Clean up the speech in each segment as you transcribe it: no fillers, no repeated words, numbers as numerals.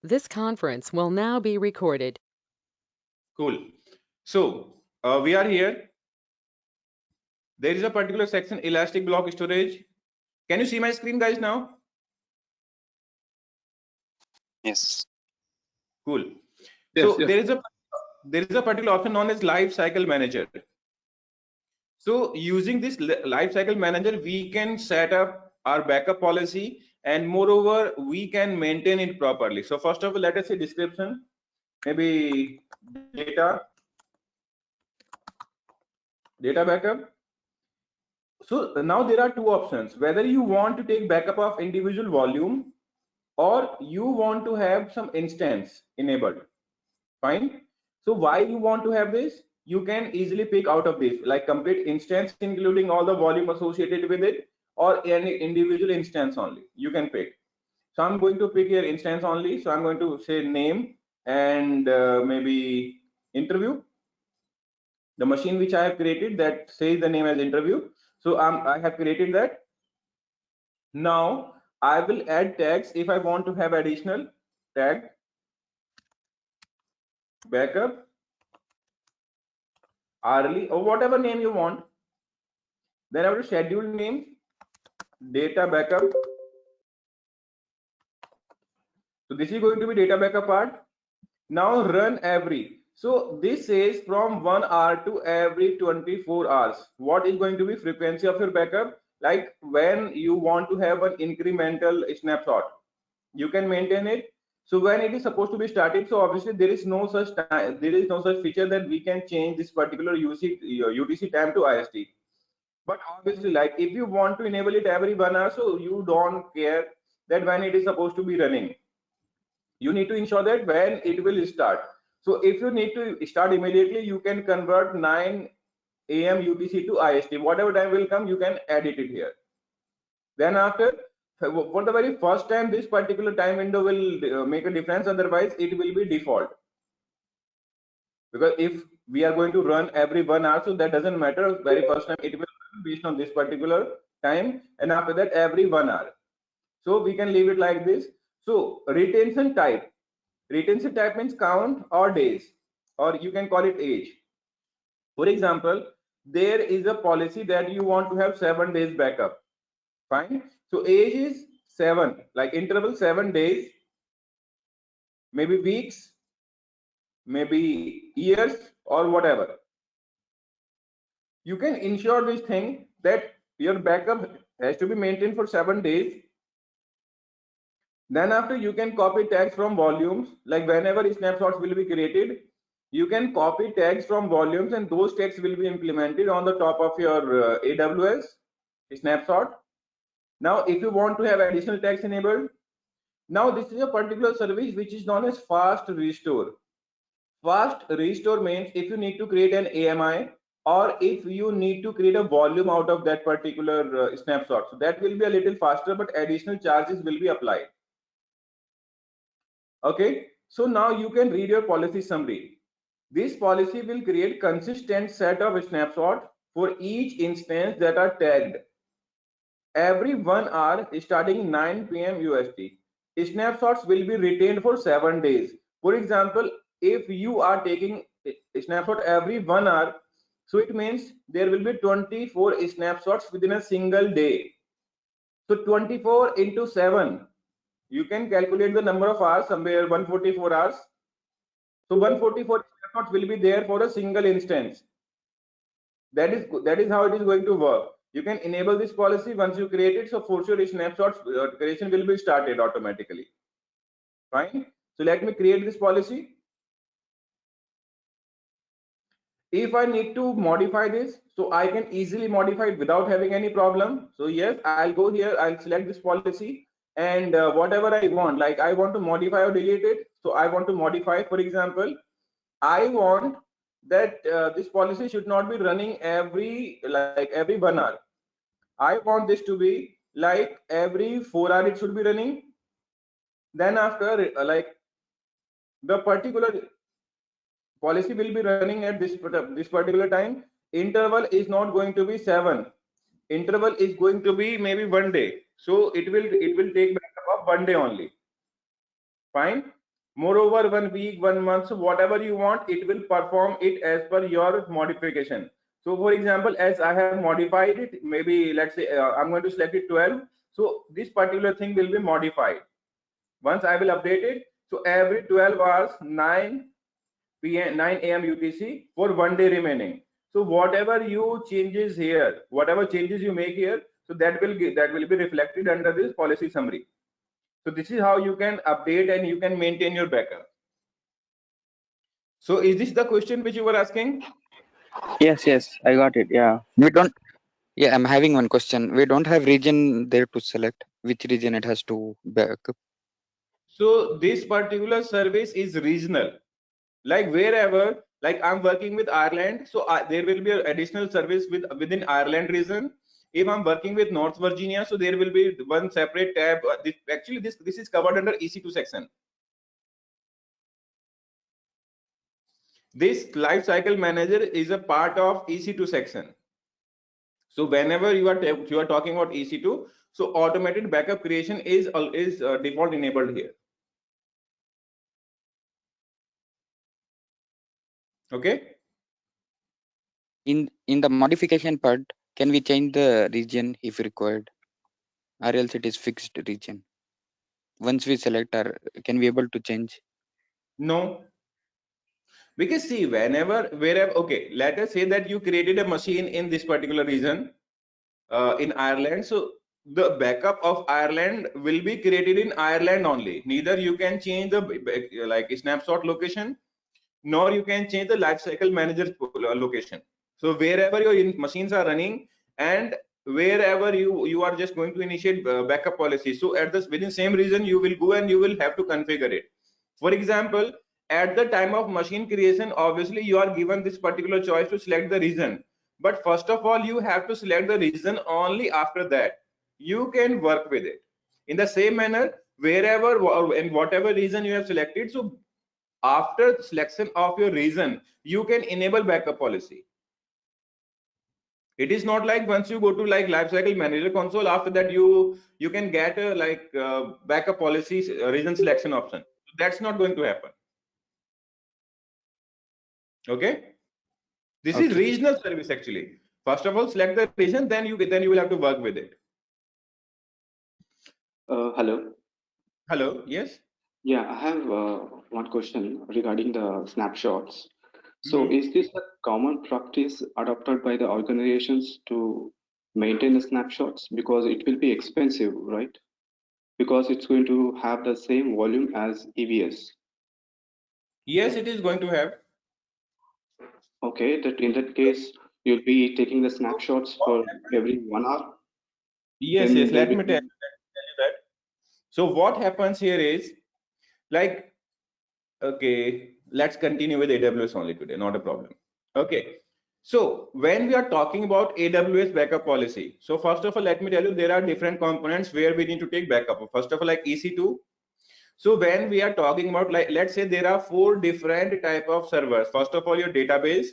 This conference will now be recorded. Cool. So we are here. There is a particular section, elastic block storage. Can you see my screen, guys, now? Yes. Cool. Yes, So yes. there is a particular option known as life cycle manager. So using this life cycle manager, we can set up our backup policy, and moreover, we can maintain it properly. So first of all, let us say description, maybe data backup. So now there are two options, whether you want to take backup of individual volume or you want to have some instance enabled. Fine. So why you want to have this? You can easily pick out of this, like complete instance including all the volume associated with it, or any individual instance only. You can pick. So I'm going to pick here instance only. So I'm going to say name and maybe interview. The machine which I have created that says the name as interview. So I have created that. Now I will add tags if I want to have additional tag backup hourly or whatever name you want. Then I will schedule name data backup. So this is going to be data backup part. Now run every. So this says from 1 hour to every 24 hours. What is going to be frequency of your backup? Like when you want to have an incremental snapshot, you can maintain it. So when it is supposed to be started, so obviously there is no such time, there is no such feature that we can change this particular UTC time to IST. But obviously, like if you want to enable it every 1 hour, so you don't care that when it is supposed to be running. You need to ensure that when it will start. So if you need to start immediately, you can convert 9 AM UTC to IST. Whatever time will come, you can edit it here. Then after, for the very first time, this particular time window will make a difference. Otherwise, it will be default. Because if we are going to run every 1 hour, so that doesn't matter. Very first time, it will run based on this particular time, and after that, every 1 hour. So we can leave it like this. So retention type. Retention type means count or days, or you can call it age. For example, there is a policy that you want to have 7 days backup. Fine. So age is 7, like interval 7 days, maybe weeks, maybe years, or whatever. You can ensure this thing that your backup has to be maintained for 7 days. Then after, you can copy tags from volumes, like whenever snapshots will be created, you can copy tags from volumes, and those tags will be implemented on the top of your AWS snapshot. Now if you want to have additional tags enabled, now this is a particular service which is known as fast restore. Fast restore means if you need to create an AMI, or if you need to create a volume out of that particular snapshot, so that will be a little faster, but additional charges will be applied. Okay, so now you can read your policy summary. This policy will create consistent set of snapshots for each instance that are tagged every 1 hour starting 9 p.m. UST. Snapshots will be retained for 7 days. For example, if you are taking a snapshot every 1 hour, so it means there will be 24 snapshots within a single day. So 24 into 7, you can calculate the number of hours, somewhere 144 hours. So 144 snapshots will be there for a single instance. That is how it is going to work. You can enable this policy once you create it. So for sure, snapshots creation will be started automatically. Fine. So let me create this policy. If I need to modify this, so I can easily modify it without having any problem. So yes, I'll go here, I'll select this policy, and whatever I want, like I want to modify or delete it. So I want to modify, for example, I want that this policy should not be running every 1 hour. I want this to be like every 4 hours it should be running. Then after like the particular policy will be running at this particular time. Interval is not going to be 7. Interval is going to be maybe 1 day. So it will take backup of 1 day only. Fine. Moreover, 1 week, 1 month, so whatever you want, it will perform it as per your modification. So for example, as I have modified it, maybe let's say I'm going to select it 12. So this particular thing will be modified. Once I will update it, so every 12 hours, 9 p.m. 9 a.m. UTC for 1 day remaining. So whatever you changes here, whatever changes you make here, so that will be reflected under this policy summary. So this is how you can update and you can maintain your backup. So is this the question which you were asking? Yes, I got it. Yeah. We don't, yeah, I'm having one question. We don't have region there to select which region it has to back up. So this particular service is regional. Like wherever, like I'm working with Ireland, so there will be an additional service within Ireland region. If I'm working with North Virginia, so there will be one separate tab. Actually, this is covered under EC2 section. This life cycle manager is a part of EC2 section. So whenever you are talking about EC2, so automated backup creation is default enabled here. Okay. In the modification part, can we change the region if required, or else it is fixed region? Once we select, our, can we able to change? No, because see, wherever, okay, let us say that you created a machine in this particular region, in Ireland. So the backup of Ireland will be created in Ireland only. Neither you can change the like snapshot location, nor you can change the lifecycle manager location. So wherever your machines are running and wherever you are just going to initiate backup policy. So at this within same region, you will go and you will have to configure it. For example, at the time of machine creation, obviously you are given this particular choice to select the region. But first of all, you have to select the region. Only after that you can work with it. In the same manner, wherever in whatever region you have selected, so after selection of your region, you can enable backup policy. It is not like once you go to like lifecycle manager console, after that you can get a backup policy region selection option. That's not going to happen. Okay, this is Okay. regional service actually. First of all, select the region, then you will have to work with it. Hello. Hello, yes. Yeah, I have one question regarding the snapshots. So, Mhm. is this a common practice adopted by the organizations to maintain the snapshots? Because it will be expensive, right? Because it's going to have the same volume as EBS. Yes, it is going to have. Okay, that in that case, you'll be taking the snapshots for every 1 hour. Yes, Then yes. there Let will me tell be. you that. So what happens here is like, okay, let's continue with AWS only today, not a problem. Okay. So when we are talking about AWS backup policy, so first of all, let me tell you, there are different components where we need to take backup. First of all, like EC2. So when we are talking about, like, let's say there are 4 different type of servers. First of all, your database.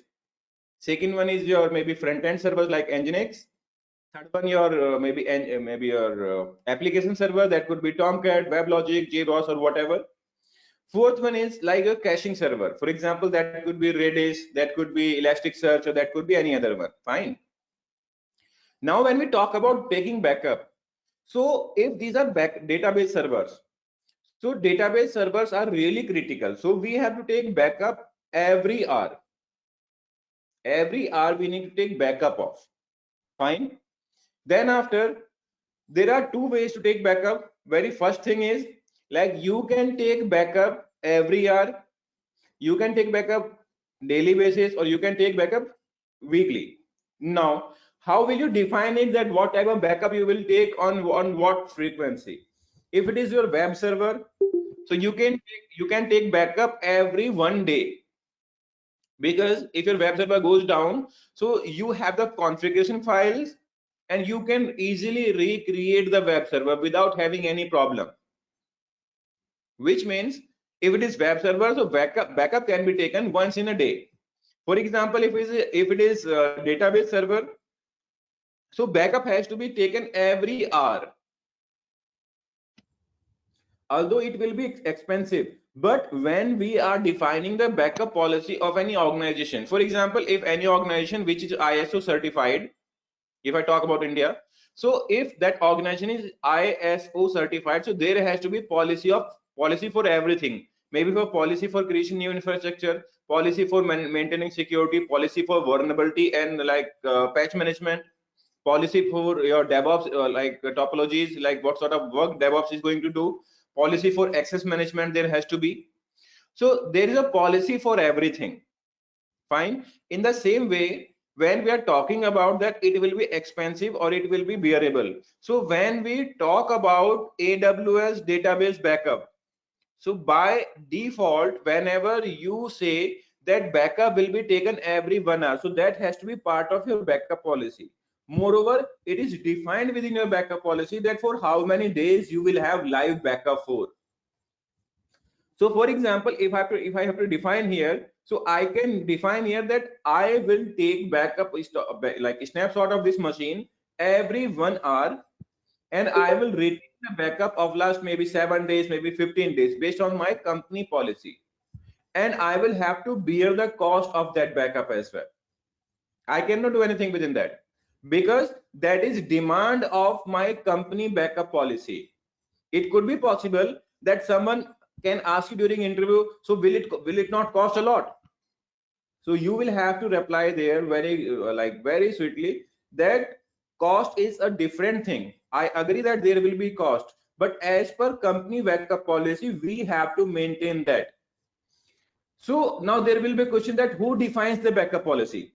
Second one is your maybe front-end servers like Nginx. Third one, your maybe your application server, that could be Tomcat, WebLogic, JBoss, or whatever. Fourth one is like a caching server. For example, that could be Redis, that could be Elasticsearch, or that could be any other one. Fine. Now, when we talk about taking backup, so if these are database servers, so database servers are really critical. So we have to take backup every hour. Every hour we need to take backup of. Fine. Then after, there are 2 ways to take backup. Very first thing is like you can take backup every hour. You can take backup daily basis, or you can take backup weekly. Now, how will you define it, that what type of backup you will take on what frequency? If it is your web server, so you can take backup every 1 day, because if your web server goes down, so you have the configuration files and you can easily recreate the web server without having any problem. Which means if it is web server, so backup can be taken once in a day. For example, if it is a database server, so backup has to be taken every hour. although it will be expensive. But when we are defining the backup policy of any organization, for example, if any organization which is ISO certified, if I talk about India, so if that organization is ISO certified, so there has to be policy for everything. Maybe for policy for creation new infrastructure, policy for maintaining security, policy for vulnerability and like patch management, policy for your DevOps, topologies, like what sort of work DevOps is going to do, policy for access management there has to be. So there is a policy for everything. Fine. In the same way, when we are talking about that it will be expensive or it will be bearable. So when we talk about AWS database backup, so by default, whenever you say that backup will be taken every 1 hour, so that has to be part of your backup policy. Moreover, it is defined within your backup policy that for how many days you will have live backup for. So for example, if I have to define here, so I can define here that I will take backup like snapshot of this machine every 1 hour, and I will retain the backup of last maybe 7 days, maybe 15 days based on my company policy. And I will have to bear the cost of that backup as well. I cannot do anything within that because that is demand of my company backup policy. It could be possible that someone can ask you during interview, so will it not cost a lot? So you will have to reply there very sweetly that cost is a different thing. I agree that there will be cost, but as per company backup policy, we have to maintain that. So now there will be a question that who defines the backup policy?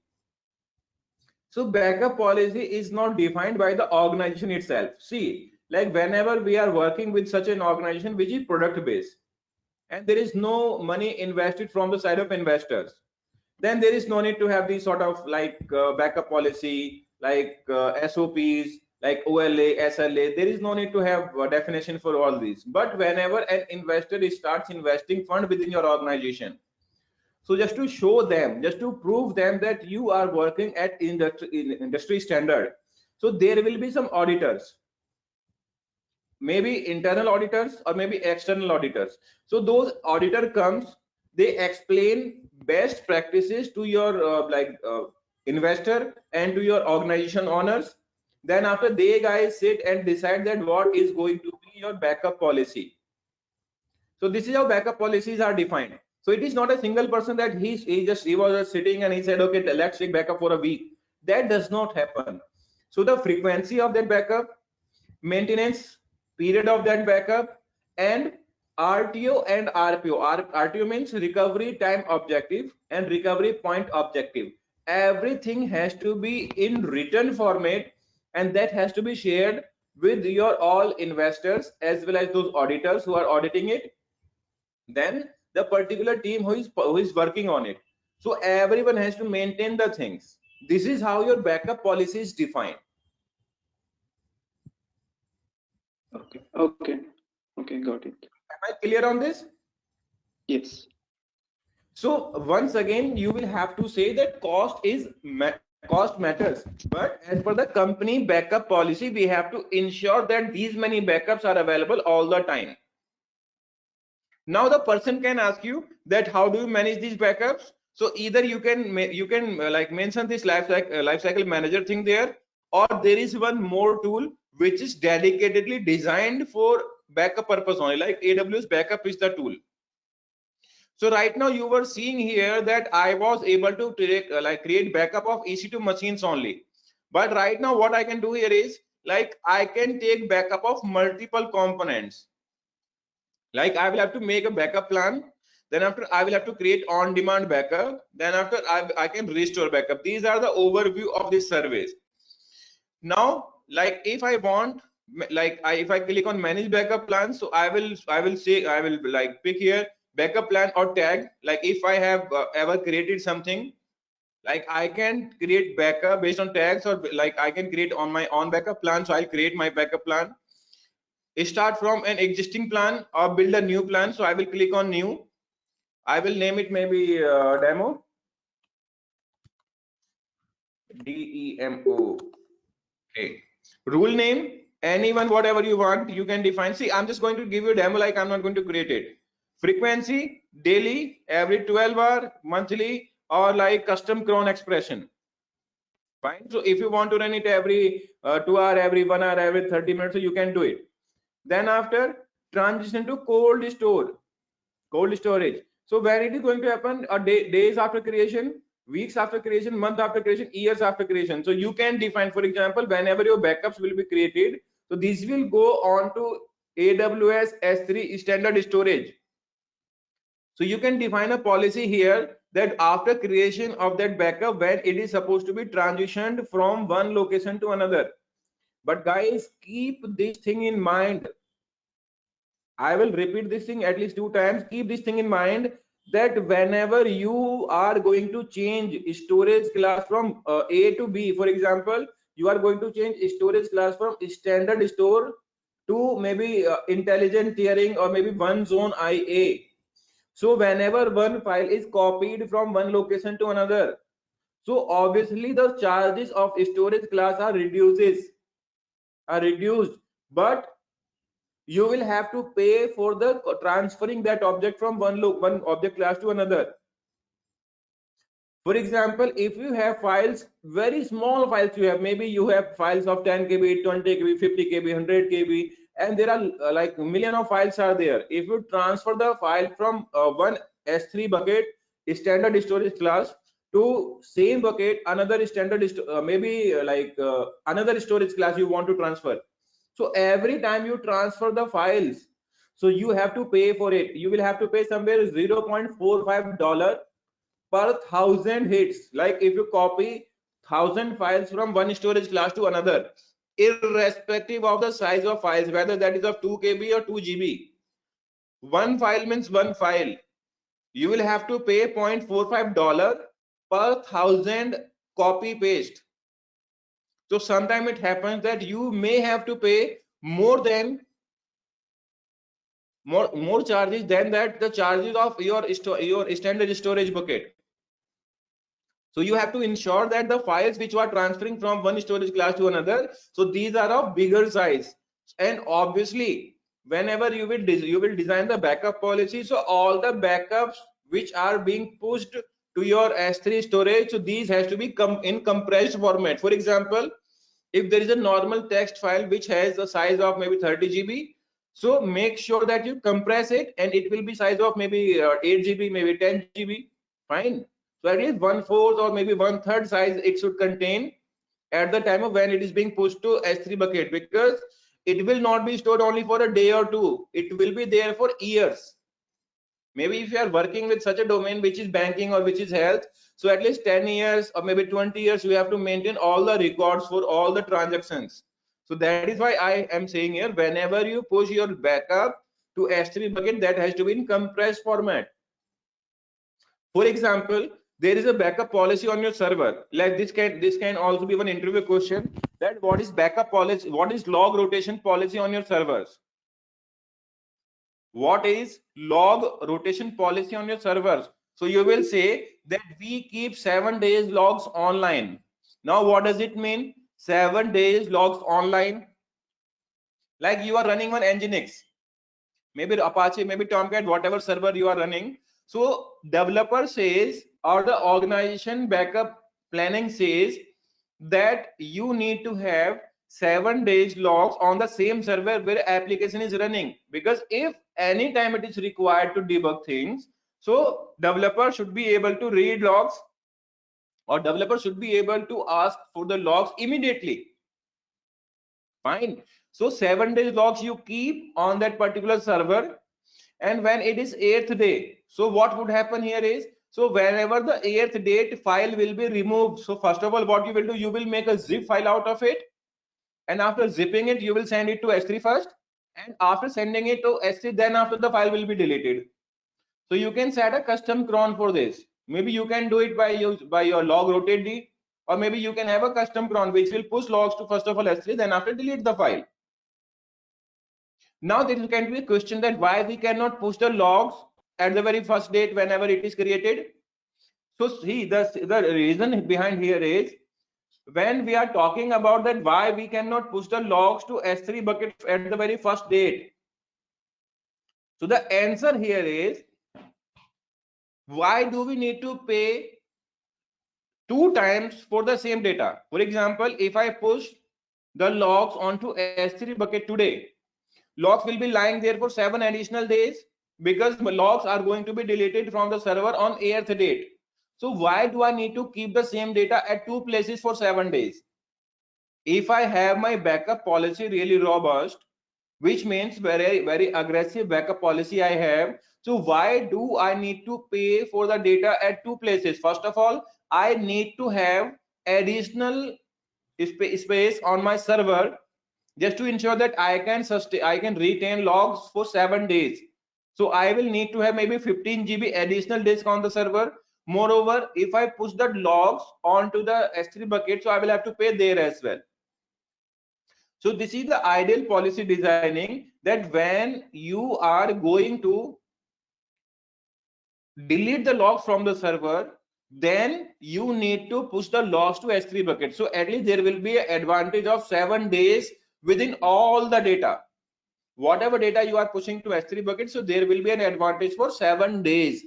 So backup policy is not defined by the organization itself. See, like whenever we are working with such an organization which is product based and there is no money invested from the side of investors, then there is no need to have these sort of backup policy, like SOPs, like OLA, SLA. There is no need to have a definition for all these. But whenever an investor starts investing fund within your organization, so just to show them, just to prove them that you are working at industry standard, so there will be some auditors, maybe internal auditors or maybe external auditors. So those auditor comes, they explain best practices to your investor and to your organization owners. Then after they guys sit and decide that what is going to be your backup policy. So this is how backup policies are defined. So it is not a single person that he was just sitting and he said, okay, let's take backup for a week. That does not happen. So the frequency of that backup, maintenance period of that backup, and RTO and RPO. RTO means recovery time objective and recovery point objective. Everything has to be in written format, and that has to be shared with your all investors as well as those auditors who are auditing it, then the particular team who is working on it. So everyone has to maintain the things. This is how your backup policy is defined. Okay, got it. Am I clear on this? Yes. So once again, you will have to say that cost matters, but as per the company backup policy, we have to ensure that these many backups are available all the time. Now the person can ask you that how do you manage these backups? So either you can like mention this lifecycle manager thing there, or there is one more tool which is dedicatedly designed for backup purpose only, like AWS backup is the tool. So right now you were seeing here that I was able to create backup of EC2 machines only. But right now what I can do here is like I can take backup of multiple components. Like I will have to make a backup plan. Then after I will have to create on-demand backup. Then after I can restore backup. These are the overview of this service. Now, like if I want, if I click on manage backup plan, so I will like pick here backup plan or tag. Like if I have ever created something, like I can create backup based on tags, or like I can create on my own backup plan. So I'll create my backup plan. Start from an existing plan or build a new plan. So I will click on new. I will name it maybe demo. DEMO. Okay. Rule name, anyone, whatever you want, you can define. See, I'm just going to give you a demo, like I'm not going to create it. Frequency, daily, every 12 hour, monthly, or like custom cron expression. Fine. So if you want to run it every 2 hour, every 1 hour, every 30 minutes, so you can do it. Then after, transition to cold storage. So when it is going to happen, days after creation, weeks after creation, month after creation, years after creation. So you can define, for example, whenever your backups will be created, so this will go on to AWS S3 standard storage. So you can define a policy here that after creation of that backup, when it is supposed to be transitioned from one location to another. But guys, keep this thing in mind. I will repeat this thing at least 2 times. Keep this thing in mind that whenever you are going to change storage class from A to B, for example, you are going to change storage class from standard store to maybe intelligent tiering or maybe one zone IA. So whenever one file is copied from one location to another, so obviously the charges of storage class are reduced, but you will have to pay for the transferring that object from one object class to another. For example, if you have files, very small files, maybe you have files of 10 KB, 20 KB, 50 KB, 100 KB, and there are like million of files are there. If you transfer the file from one S3 bucket standard storage class to same bucket another standard another storage class you want to transfer, so every time you transfer the files, so you have to pay for it. You will have to pay somewhere $0.45 per 1,000 hits. Like if you copy 1,000 files from one storage class to another, irrespective of the size of files, whether that is of 2 KB or 2 GB, one file means one file. You will have to pay $0.45 per 1,000 copy paste. So sometimes it happens that you may have to pay more charges than that the charges of your standard storage bucket. So you have to ensure that the files which you are transferring from one storage class to another, so these are of bigger size. And obviously whenever you will design the backup policy, so all the backups which are being pushed to your S3 storage, so these has to be in compressed format. For example, if there is a normal text file which has a size of maybe 30 GB, so make sure that you compress it and it will be size of maybe 8 GB, maybe 10 GB. Fine. So at least 1/4 or maybe 1/3 size it should contain at the time of when it is being pushed to S3 bucket, because it will not be stored only for a day or two. It will be there for years. Maybe if you are working with such a domain which is banking or which is health, so at least 10 years or maybe 20 years you have to maintain all the records for all the transactions. So that is why I am saying here, whenever you push your backup to S3 bucket, that has to be in compressed format. For example, there is a backup policy on your server. Like this can also be one interview question, that what is backup policy, what is log rotation policy on your servers? What is log rotation policy on your servers? So you will say that we keep 7 days logs online. Now what does it mean, 7 days logs online? Like you are running on Nginx, maybe Apache, maybe Tomcat, whatever server you are running. So developer says, or the organization backup planning says, that you need to have 7 days logs on the same server where application is running, because if any time it is required to debug things, so developer should be able to read logs, or developer should be able to ask for the logs immediately. Fine. So 7 days logs you keep on that particular server, and when it is 8th day, so what would happen here is, so whenever the 8th date file will be removed, so first of all what you will do, you will make a zip file out of it, and after zipping it you will send it to S3 first, and after sending it to S3, then after the file will be deleted. So you can set a custom cron for this. Maybe you can do it by your log rotate D, or maybe you can have a custom cron which will push logs to first of all S3, then after delete the file. Now there can be a question that why we cannot push the logs at the very first date whenever it is created. So see, the reason behind here is, when we are talking about that why we cannot push the logs to S3 bucket at the very first date. So the answer here is, why do we need to pay 2 times for the same data? For example, if I push the logs onto S3 bucket today, logs will be lying there for 7 additional days because logs are going to be deleted from the server on 8th date. So why do I need to keep the same data at 2 places for 7 days? If I have my backup policy really robust, which means very aggressive backup policy I have, so why do I need to pay for the data at 2 places? First of all, I need to have additional space on my server just to ensure that I can retain logs for 7 days. So I will need to have maybe 15 GB additional disk on the server. Moreover, if I push the logs onto the S3 bucket, so I will have to pay there as well. So this is the ideal policy designing, that when you are going to delete the logs from the server, then you need to push the logs to S3 bucket. So at least there will be an advantage of 7 days within all the data. Whatever data you are pushing to S3 bucket, so there will be an advantage for 7 days,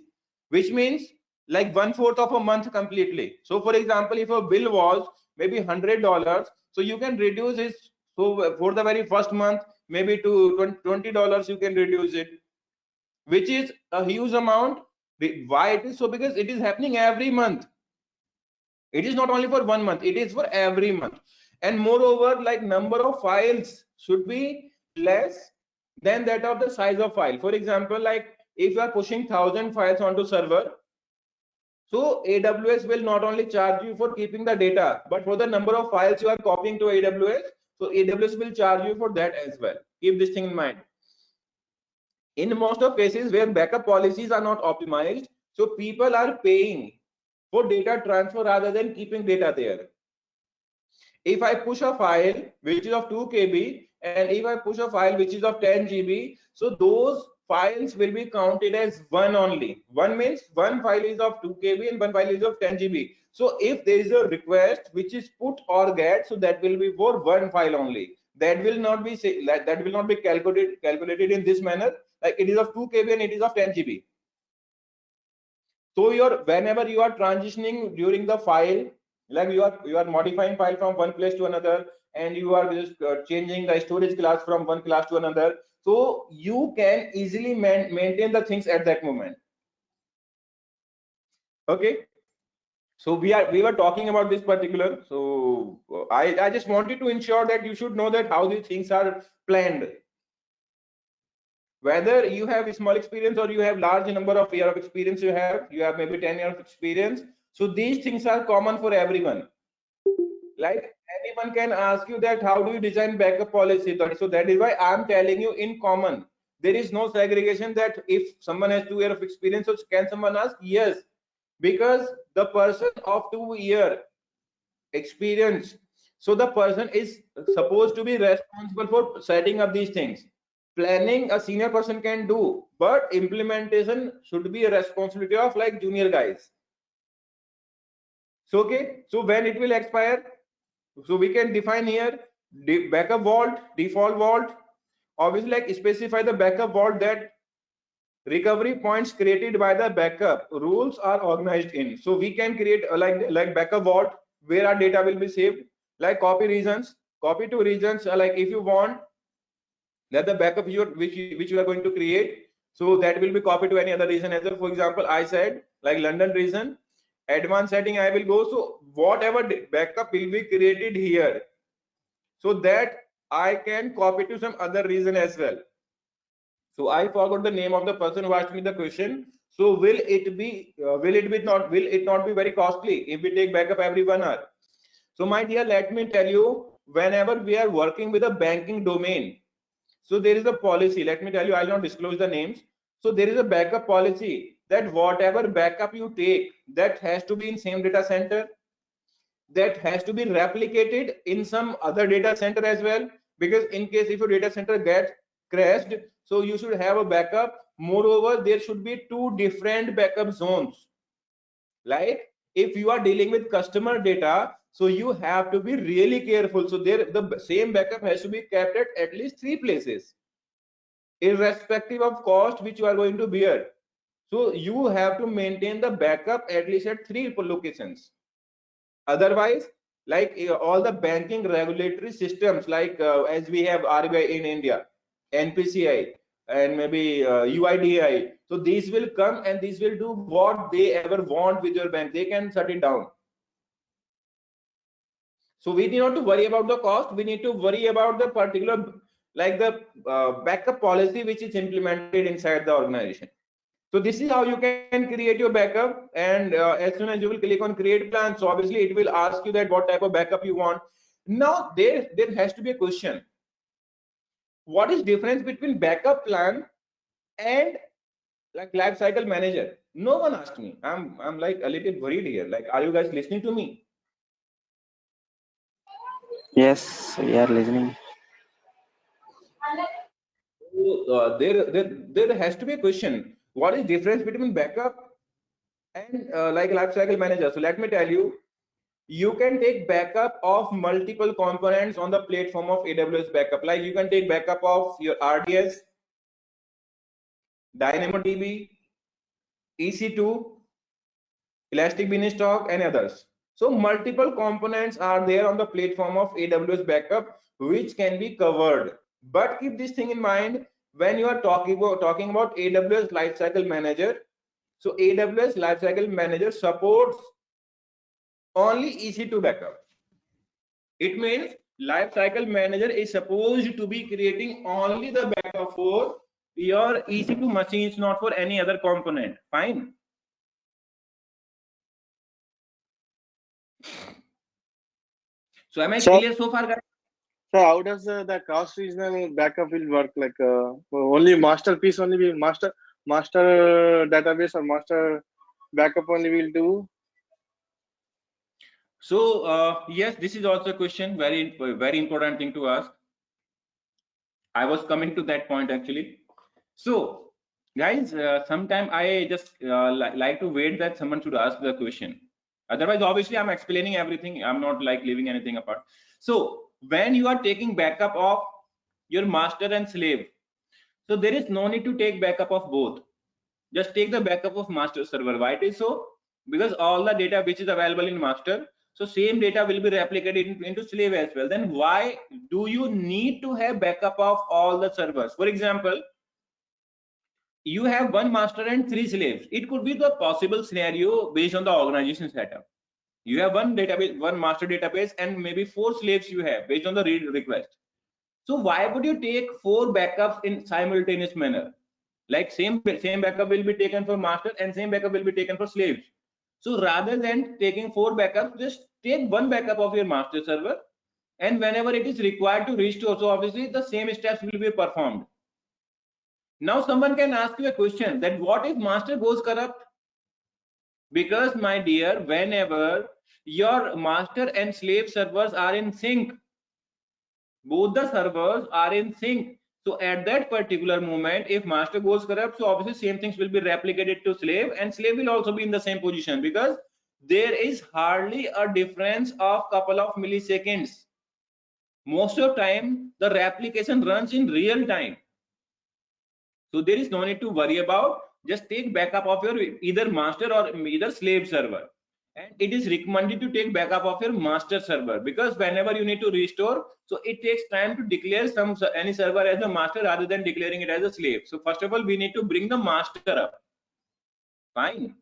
which means like 1/4 of a month completely. So for example, if a bill was maybe $100, so you can reduce it. So for the very first month, maybe to $20 you can reduce it, which is a huge amount. Why it is so? Because it is happening every month. It is not only for 1 month, it is for every month. And moreover, like number of files should be less than that of the size of file. For example, like if you are pushing 1000 files onto server, so AWS will not only charge you for keeping the data, but for the number of files you are copying to AWS, so AWS will charge you for that as well. Keep this thing in mind. In most of cases where backup policies are not optimized, so people are paying for data transfer rather than keeping data there. If I push a file which is of 2 KB and if I push a file which is of 10 GB, so those files will be counted as one only. One means one file is of 2 KB and one file is of 10 GB. So if there is a request which is put or get, so that will be for one file only. That will not be calculated in this manner, like it is of 2 KB and it is of 10 GB. So whenever you are transitioning during the file, like you are modifying file from one place to another, and you are just changing the storage class from one class to another, so you can easily maintain the things at that moment. Okay, so we were talking about this particular, so I just wanted to ensure that you should know that how these things are planned. Whether you have a small experience or you have large number of year of experience, you have maybe 10 years of experience, so these things are common for everyone. Like anyone can ask you that how do you design backup policy, so that is why I'm telling you in common. There is no segregation that if someone has 2 years of experience, so can someone ask? Yes, because the person of 2 year experience, so the person is supposed to be responsible for setting up these things. Planning a senior person can do, but implementation should be a responsibility of like junior guys. So okay, so when it will expire, so we can define here the backup vault, default vault. Obviously, like specify the backup vault that recovery points created by the backup rules are organized in. So we can create like backup vault where our data will be saved, like copy regions, copy to regions. Like if you want that the backup which you are going to create, so that will be copied to any other region as well. For example, I said like London region, advanced setting I will go. So whatever backup will be created here, so that I can copy to some other region as well. So I forgot the name of the person who asked me the question. So will it not be very costly if we take backup every 1 hour? So my dear, let me tell you, whenever we are working with a banking domain, so there is a policy. Let me tell you, I'll not disclose the names. So there is a backup policy that whatever backup you take, that has to be in same data center, that has to be replicated in some other data center as well, because in case if your data center gets crashed, so you should have a backup. Moreover, there should be 2 different backup zones. Like if you are dealing with customer data, So you have to be really careful. So there, the same backup has to be kept at least 3 places, irrespective of cost which you are going to bear. So you have to maintain the backup at least at 3 locations. Otherwise, like all the banking regulatory systems, like as we have RBI in India, NPCI, and maybe UIDAI, so these will come and these will do what they ever want with your bank. They can shut it down. So we need not to worry about the cost. We need to worry about the particular, like the backup policy which is implemented inside the organization. So this is how you can create your backup. And as soon as you will click on create plan, so obviously it will ask you that what type of backup you want. Now there has to be a question. What is difference between backup plan and like life cycle manager? No one asked me. I'm like a little worried here. Like, are you guys listening to me? Yes, we are listening. So, there has to be a question. What is difference between backup and like lifecycle manager? So let me tell you, you can take backup of multiple components on the platform of AWS backup. Like you can take backup of your RDS, DynamoDB, EC2, Elastic Beanstalk, and others. So multiple components are there on the platform of AWS backup which can be covered. But keep this thing in mind when you are talking about AWS Lifecycle Manager. So AWS Lifecycle Manager supports only EC2 backup. It means Lifecycle Manager is supposed to be creating only the backup for your EC2 machines, not for any other component. Fine. So am I clear so far, guys? So how does the cross regional backup will work? Like only master piece only will master database or master backup only will do. So yes, this is also a question, very important thing to ask. I was coming to that point actually. So guys, sometime I just like to wait that someone should ask the question. Otherwise, obviously, I'm explaining everything. I'm not like leaving anything apart. So when you are taking backup of your master and slave, so there is no need to take backup of both. Just take the backup of master server. Why it is so? Because all the data which is available in master, so same data will be replicated into slave as well. Then why do you need to have backup of all the servers? For example, you have one master and 3 slaves. It could be the possible scenario based on the organization setup. You have one database, one master database, and maybe 4 slaves you have based on the read request. So why would you take 4 backups in simultaneous manner? Like same backup will be taken for master and same backup will be taken for slaves. So rather than taking 4 backups, just take one backup of your master server, and whenever it is required to restore, so obviously the same steps will be performed. Now someone can ask you a question that what if master goes corrupt? Because my dear, whenever your master and slave servers are in sync, both the servers are in sync, so at that particular moment, if master goes corrupt, so obviously same things will be replicated to slave, and slave will also be in the same position, because there is hardly a difference of couple of milliseconds. Most of the time the replication runs in real time, so there is no need to worry about. Just take backup of your either master or either slave server, and it is recommended to take backup of your master server, because whenever you need to restore, so it takes time to declare any server as a master rather than declaring it as a slave. So first of all, we need to bring the master up. Fine.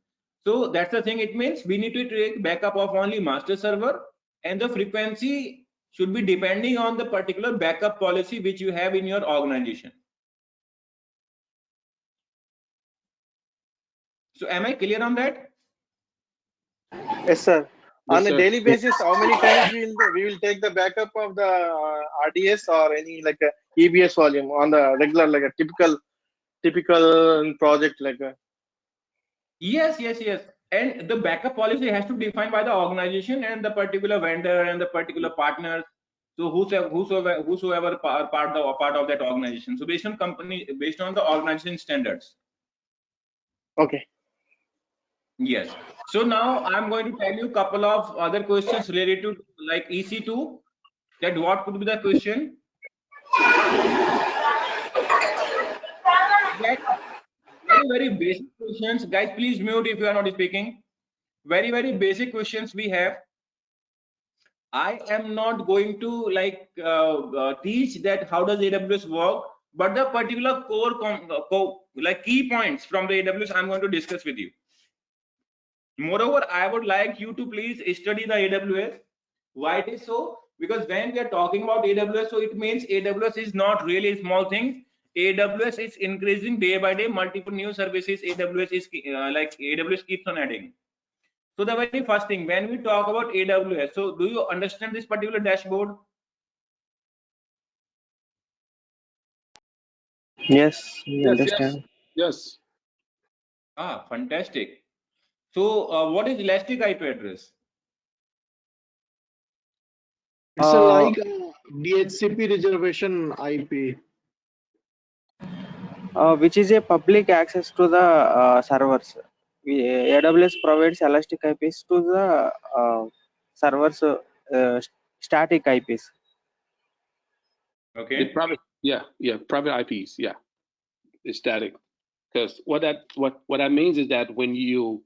So that's the thing. It means we need to take backup of only master server, and the frequency should be depending on the particular backup policy which you have in your organization. So am I clear on that? Yes, sir. Yes, On a sir. daily basis, how many times we will take the backup of the RDS or any like a EBS volume on the regular, like a typical project like a. Yes. And the backup policy has to be defined by the organization and the particular vendor and the particular partners. So whosoever part of that organization. So based on the organization standards. Okay. Yes. So now I'm going to tell you a couple of other questions related to like EC2. That what could be the question? That very basic questions. Guys, please mute if you are not speaking. Very basic questions we have. I am not going to like teach that how does AWS work, but the particular like key points from the AWS I'm going to discuss with you. Moreover, I would like you to please study the AWS. Why it is so? Because when we are talking about AWS, so it means AWS is not really a small thing. AWS is increasing day by day. Multiple new services AWS is like AWS keeps on adding. So the very first thing when we talk about AWS, so do you understand this particular dashboard? Yes, we Yes, understand. yes. Ah, fantastic. So what is elastic IP address? It's Uh, like a DHCP reservation IP. which is a public access to the servers. AWS provides elastic IPs to the servers, static IPs. The Okay. private, private IPs, it's static. Because what that means is that when you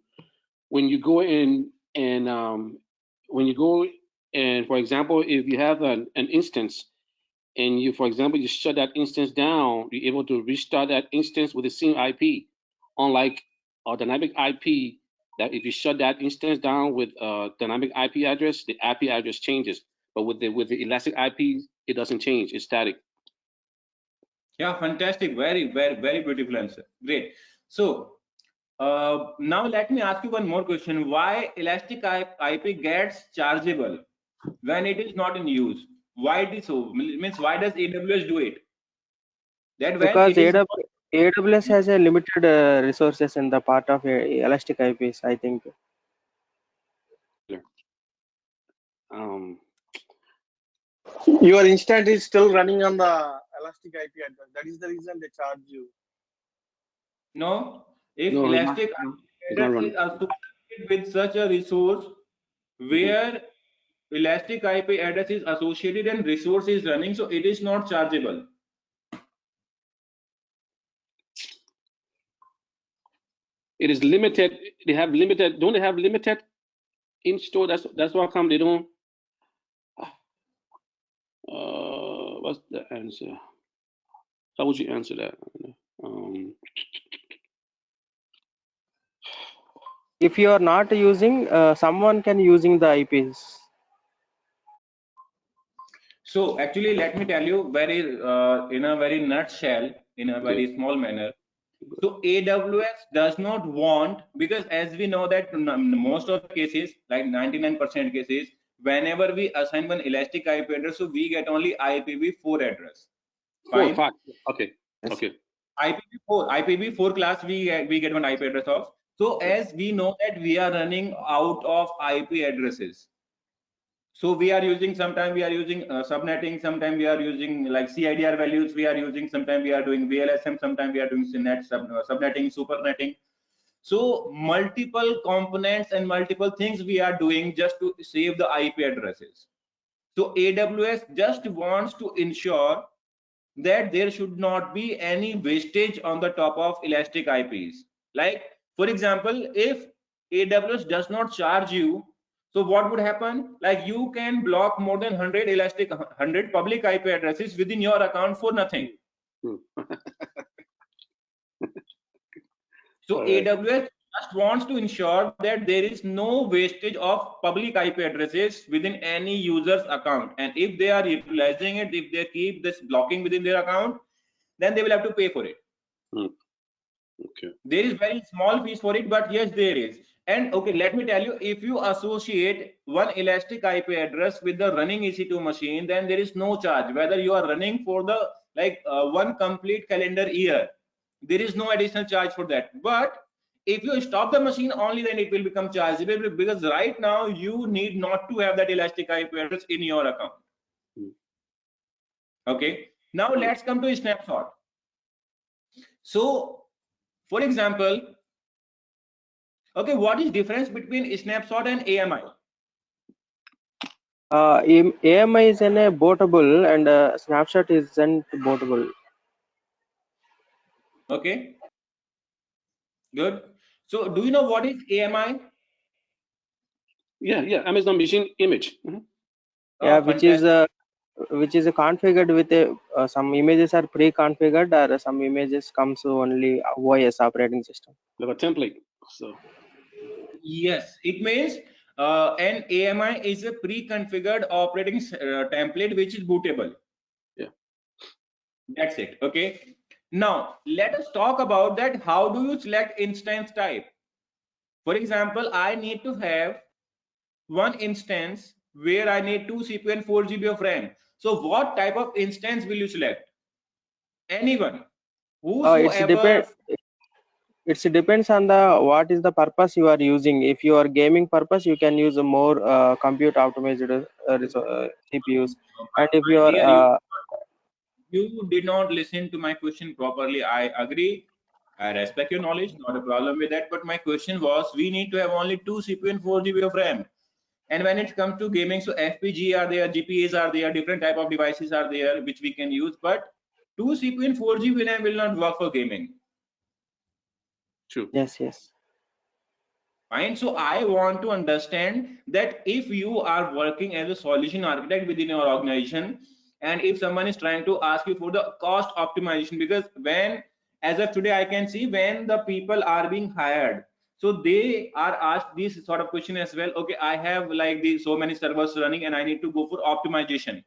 go in and for example, if you have an instance and you, for example, you shut that instance down, you're able to restart that instance with the same IP. Unlike a dynamic IP, that if you shut that instance down with a dynamic IP address, the IP address changes. But with the elastic IP, it doesn't change. It's static. Yeah, fantastic. Very beautiful answer. Great. So now let me ask you one more question. Why elastic IP gets chargeable when it is not in use? Why it is so? Means why does AWS do it? That when Because it is not, AWS has a limited resources in the part of elastic IPs, I think. Um, Your instance is still running on the elastic IP address. That is the reason they charge you. no, if no, elastic it's not IP running. is associated with such a resource where elastic IP address is associated and resource is running, so it is not chargeable. It is limited. They have limited. Don't they have limited in store? That's why come they don't. What's the answer? How would you answer that? If you are not using, someone can using the IPs. So actually, let me tell you in a very nutshell, in a very small manner. So AWS does not want, because as we know that most of the cases, like 99% cases, whenever we assign one elastic IP address, so we get only IPv4 address. Fine. 4, 5. Okay. Yes. Okay. IPv4 class we get one IP address of. So as we know that we are running out of IP addresses. So we are using, sometimes we are using subnetting, sometimes we are using like CIDR values, we are using, sometimes we are doing VLSM, sometimes we are doing subnetting, supernetting. So multiple components and multiple things we are doing just to save the IP addresses. So AWS just wants to ensure that there should not be any wastage on the top of elastic IPs. Like for example, if AWS does not charge you, so what would happen? Like you can block more than 100 public IP addresses within your account for nothing. So Right. AWS just wants to ensure that there is no wastage of public IP addresses within any user's account. And if they are utilizing it, if they keep this blocking within their account, then they will have to pay for it. Okay. There is very small fees for it, but yes, there is. And okay, let me tell you, if you associate one elastic IP address with the running EC2 machine, then there is no charge. Whether you are running for the one complete calendar year, there is no additional charge for that. But if you stop the machine only, then it will become chargeable, because right now you need not to have that elastic IP address in your account. Okay, now let's come to a snapshot. So for example, Okay, what is difference between snapshot and AMI? AMI is a bootable and snapshot isn't bootable. Okay, good. So do you know what is AMI? Yeah, Amazon machine image. Mhm. Yeah, Oh, fantastic. which is configured with a some images are pre-configured or some images comes only OS operating system. Like a template. So Yes, it means an AMI is a pre-configured operating template which is bootable. yeah. That's it. Okay. Now let us talk about that. How do you select instance type? For example, I need to have one instance where I need 2 CPU and 4 GB of RAM. So what type of instance will you select? Anyone, It's whosoever. depends on the what is the purpose you are using. If you are gaming purpose, you can use a more compute optimized CPUs, and if My you are dear, you did not listen to my question properly. I agree. I respect your knowledge, not a problem with that. But my question was, we need to have only 2 CPU and 4 GB of RAM. And when it comes to gaming, so FPGA are there, GPAs are there, different type of devices are there which we can use. But 2 CPU and 4 GB RAM will not work for gaming. True. yes. Fine. So I want to understand that if you are working as a solution architect within your organization, and if someone is trying to ask you for the cost optimization, because when, as of today, I can see when the people are being hired, so they are asked this sort of question as well. Okay, I have like these so many servers running, and I need to go for optimization.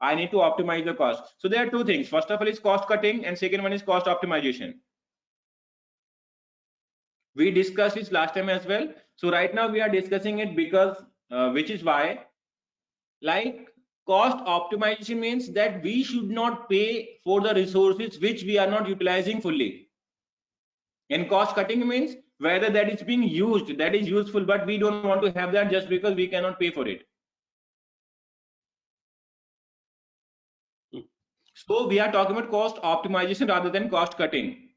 I need to optimize the cost. So there are two things. First of all is cost cutting, and second one is cost optimization. We discussed this last time as well. So right now we are discussing it because which is why, like, cost optimization means that we should not pay for the resources which we are not utilizing fully, and cost cutting means whether that is being used, that is useful, but we don't want to have that just because we cannot pay for it. Mm. So we are talking about cost optimization rather than cost cutting.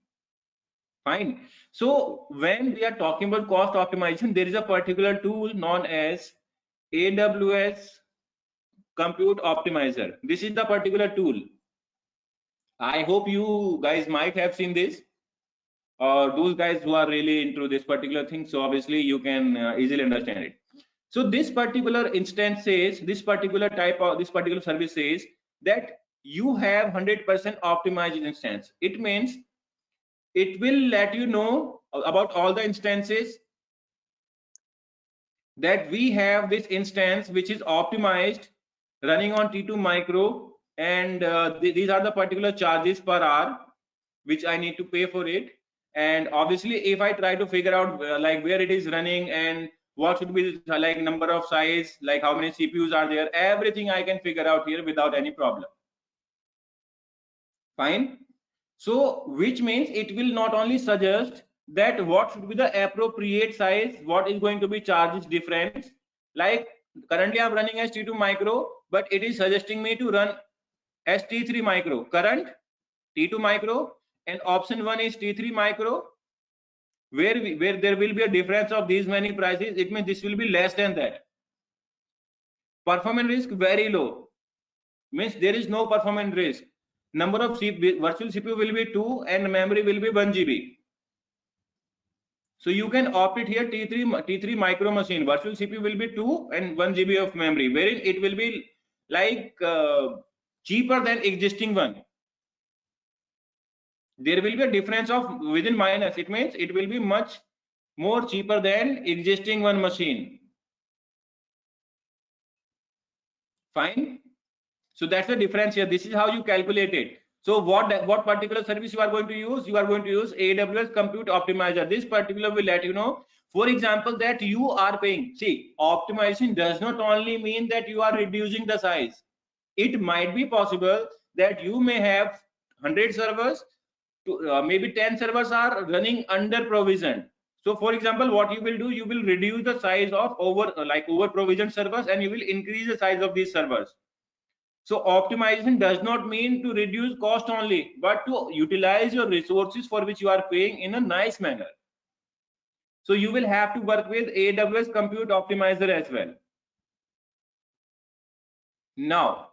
Fine. So when we are talking about cost optimization, there is a particular tool known as AWS Compute Optimizer. This is the particular tool. I hope you guys might have seen this, or those guys who are really into this particular thing. So obviously you can easily understand it. So this particular instance says, this particular type of, this particular service says that you have 100% optimized instance. It means it will let you know about all the instances that we have this instance which is optimized running on T2 micro, and these are the particular charges per hour which I need to pay for it. And obviously if I try to figure out like where it is running and what should be the, like, number of size, like how many CPUs are there, everything I can figure out here without any problem. Fine. So which means it will not only suggest that what should be the appropriate size, what is going to be charges difference. Like currently I'm running as T2 micro, but it is suggesting me to run as T3 micro, current T2 micro, and option 1 is T3 micro, where there will be a difference of these many prices. It means this will be less than that. Performance risk very low, means there is no performance risk. Number of virtual CPU will be 2 and memory will be 1 GB. So you can opt it here T3 micro machine. Virtual CPU will be 2 and 1 GB of memory, wherein it will be like cheaper than existing one. There will be a difference of within minus. It means it will be much more cheaper than existing one machine. Fine. So that's the difference here. This is how you calculate it. So what particular service you are going to use? You are going to use AWS Compute Optimizer. This particular will let you know, for example, that you are paying. See, optimization does not only mean that you are reducing the size. It might be possible that you may have 100 servers, to, maybe 10 servers are running under provision. So for example, what you will do, you will reduce the size of over provisioned servers, and you will increase the size of these servers. So optimization does not mean to reduce cost only, but to utilize your resources for which you are paying in a nice manner. So you will have to work with AWS Compute Optimizer as well. Now,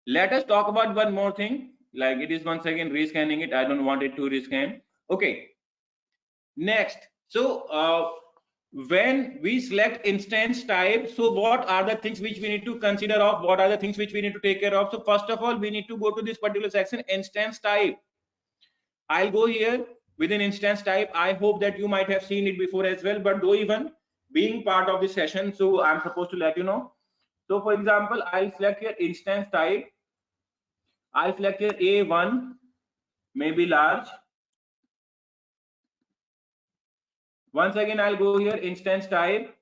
let us talk about one more thing. Like it is once again rescanning it. I don't want it to rescan. Okay. Next. So when we select instance type, so what are the things which we need to consider of? What are the things which we need to take care of? So first of all, we need to go to this particular section, instance type. I'll go here within instance type. I hope that you might have seen it before as well, but though even being part of this session, so I'm supposed to let you know. So for example, I'll select here instance type. I'll select here A1, maybe large. Once again, I'll go here instance type.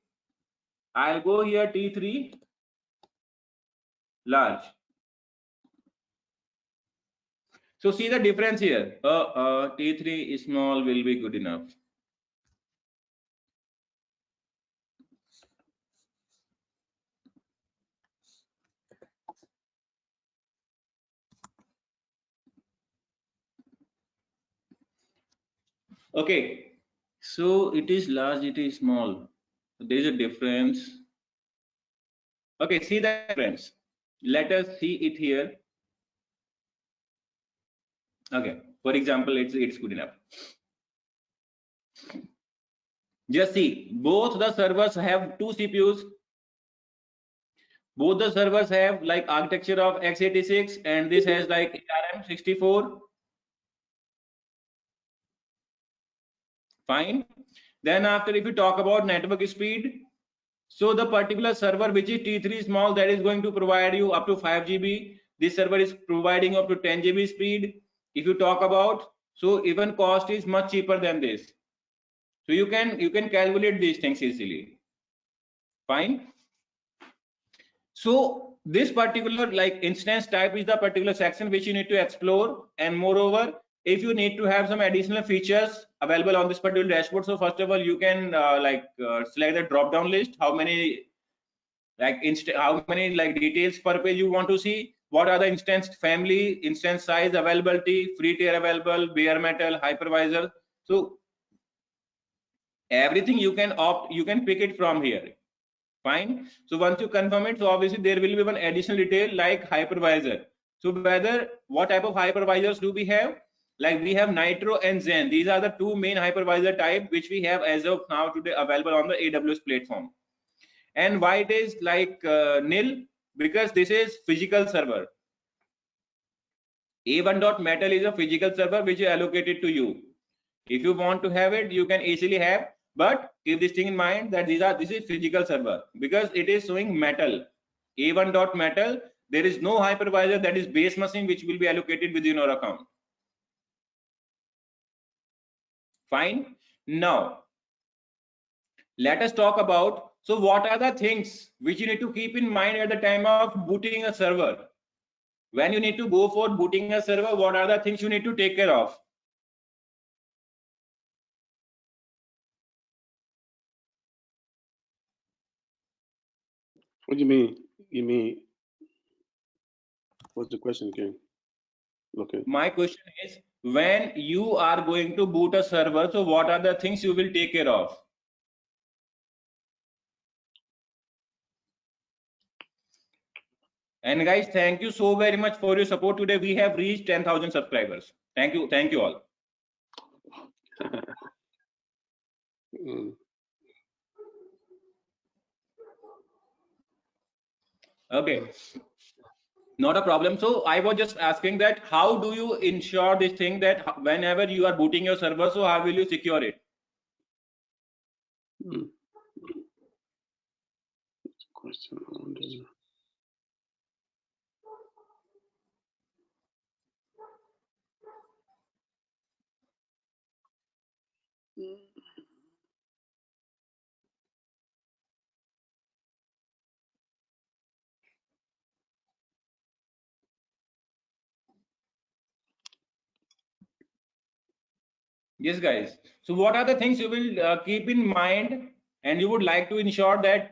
I'll go here T3, large. So see the difference here. T3 is small will be good enough. Okay, so it is large, it is small. There is a difference. Okay, see the difference. Let us see it here. Okay, for example, it's good enough. Just see, both the servers have two CPUs. Both the servers have like architecture of x86, and this has like ARM64. Fine. Then after, if you talk about network speed, so the particular server which is T3 small, that is going to provide you up to 5 GB. This server is providing up to 10 GB speed. If you talk about, so even cost is much cheaper than this. So you can calculate these things easily. Fine. So this particular like instance type is the particular section which you need to explore. And moreover, if you need to have some additional features available on this particular dashboard, so first of all, you can select the drop down list, how many details per page you want to see, what are the instance family, instance size, availability, free tier available, bare metal, hypervisor. So everything you can opt, you can pick it from here. Fine. So once you confirm it, so obviously there will be one additional detail like hypervisor. So whether what type of hypervisors do we have? Like we have Nitro and Zen. These are the two main hypervisor type which we have as of now today available on the AWS platform. And why it is like nil? Because this is physical server. A1.metal is a physical server which is allocated to you. If you want to have it, you can easily have, but keep this thing in mind that this is physical server because it is showing metal. A1.metal, there is no hypervisor, that is base machine which will be allocated within your account. Fine. Now let us talk about, so what are the things which you need to keep in mind at the time of booting a server? When you need to go for booting a server, what are the things you need to take care of? What do you mean? You mean, what's the question again? Okay. My question is, when you are going to boot a server, so what are the things you will take care of? And guys, thank you so very much for your support today. We have reached 10,000 subscribers. Thank you all. Mm. Okay, not a problem. So I was just asking that how do you ensure this thing that whenever you are booting your server, so how will you secure it? Mm. Question. Yes, guys. So what are the things you will keep in mind and you would like to ensure that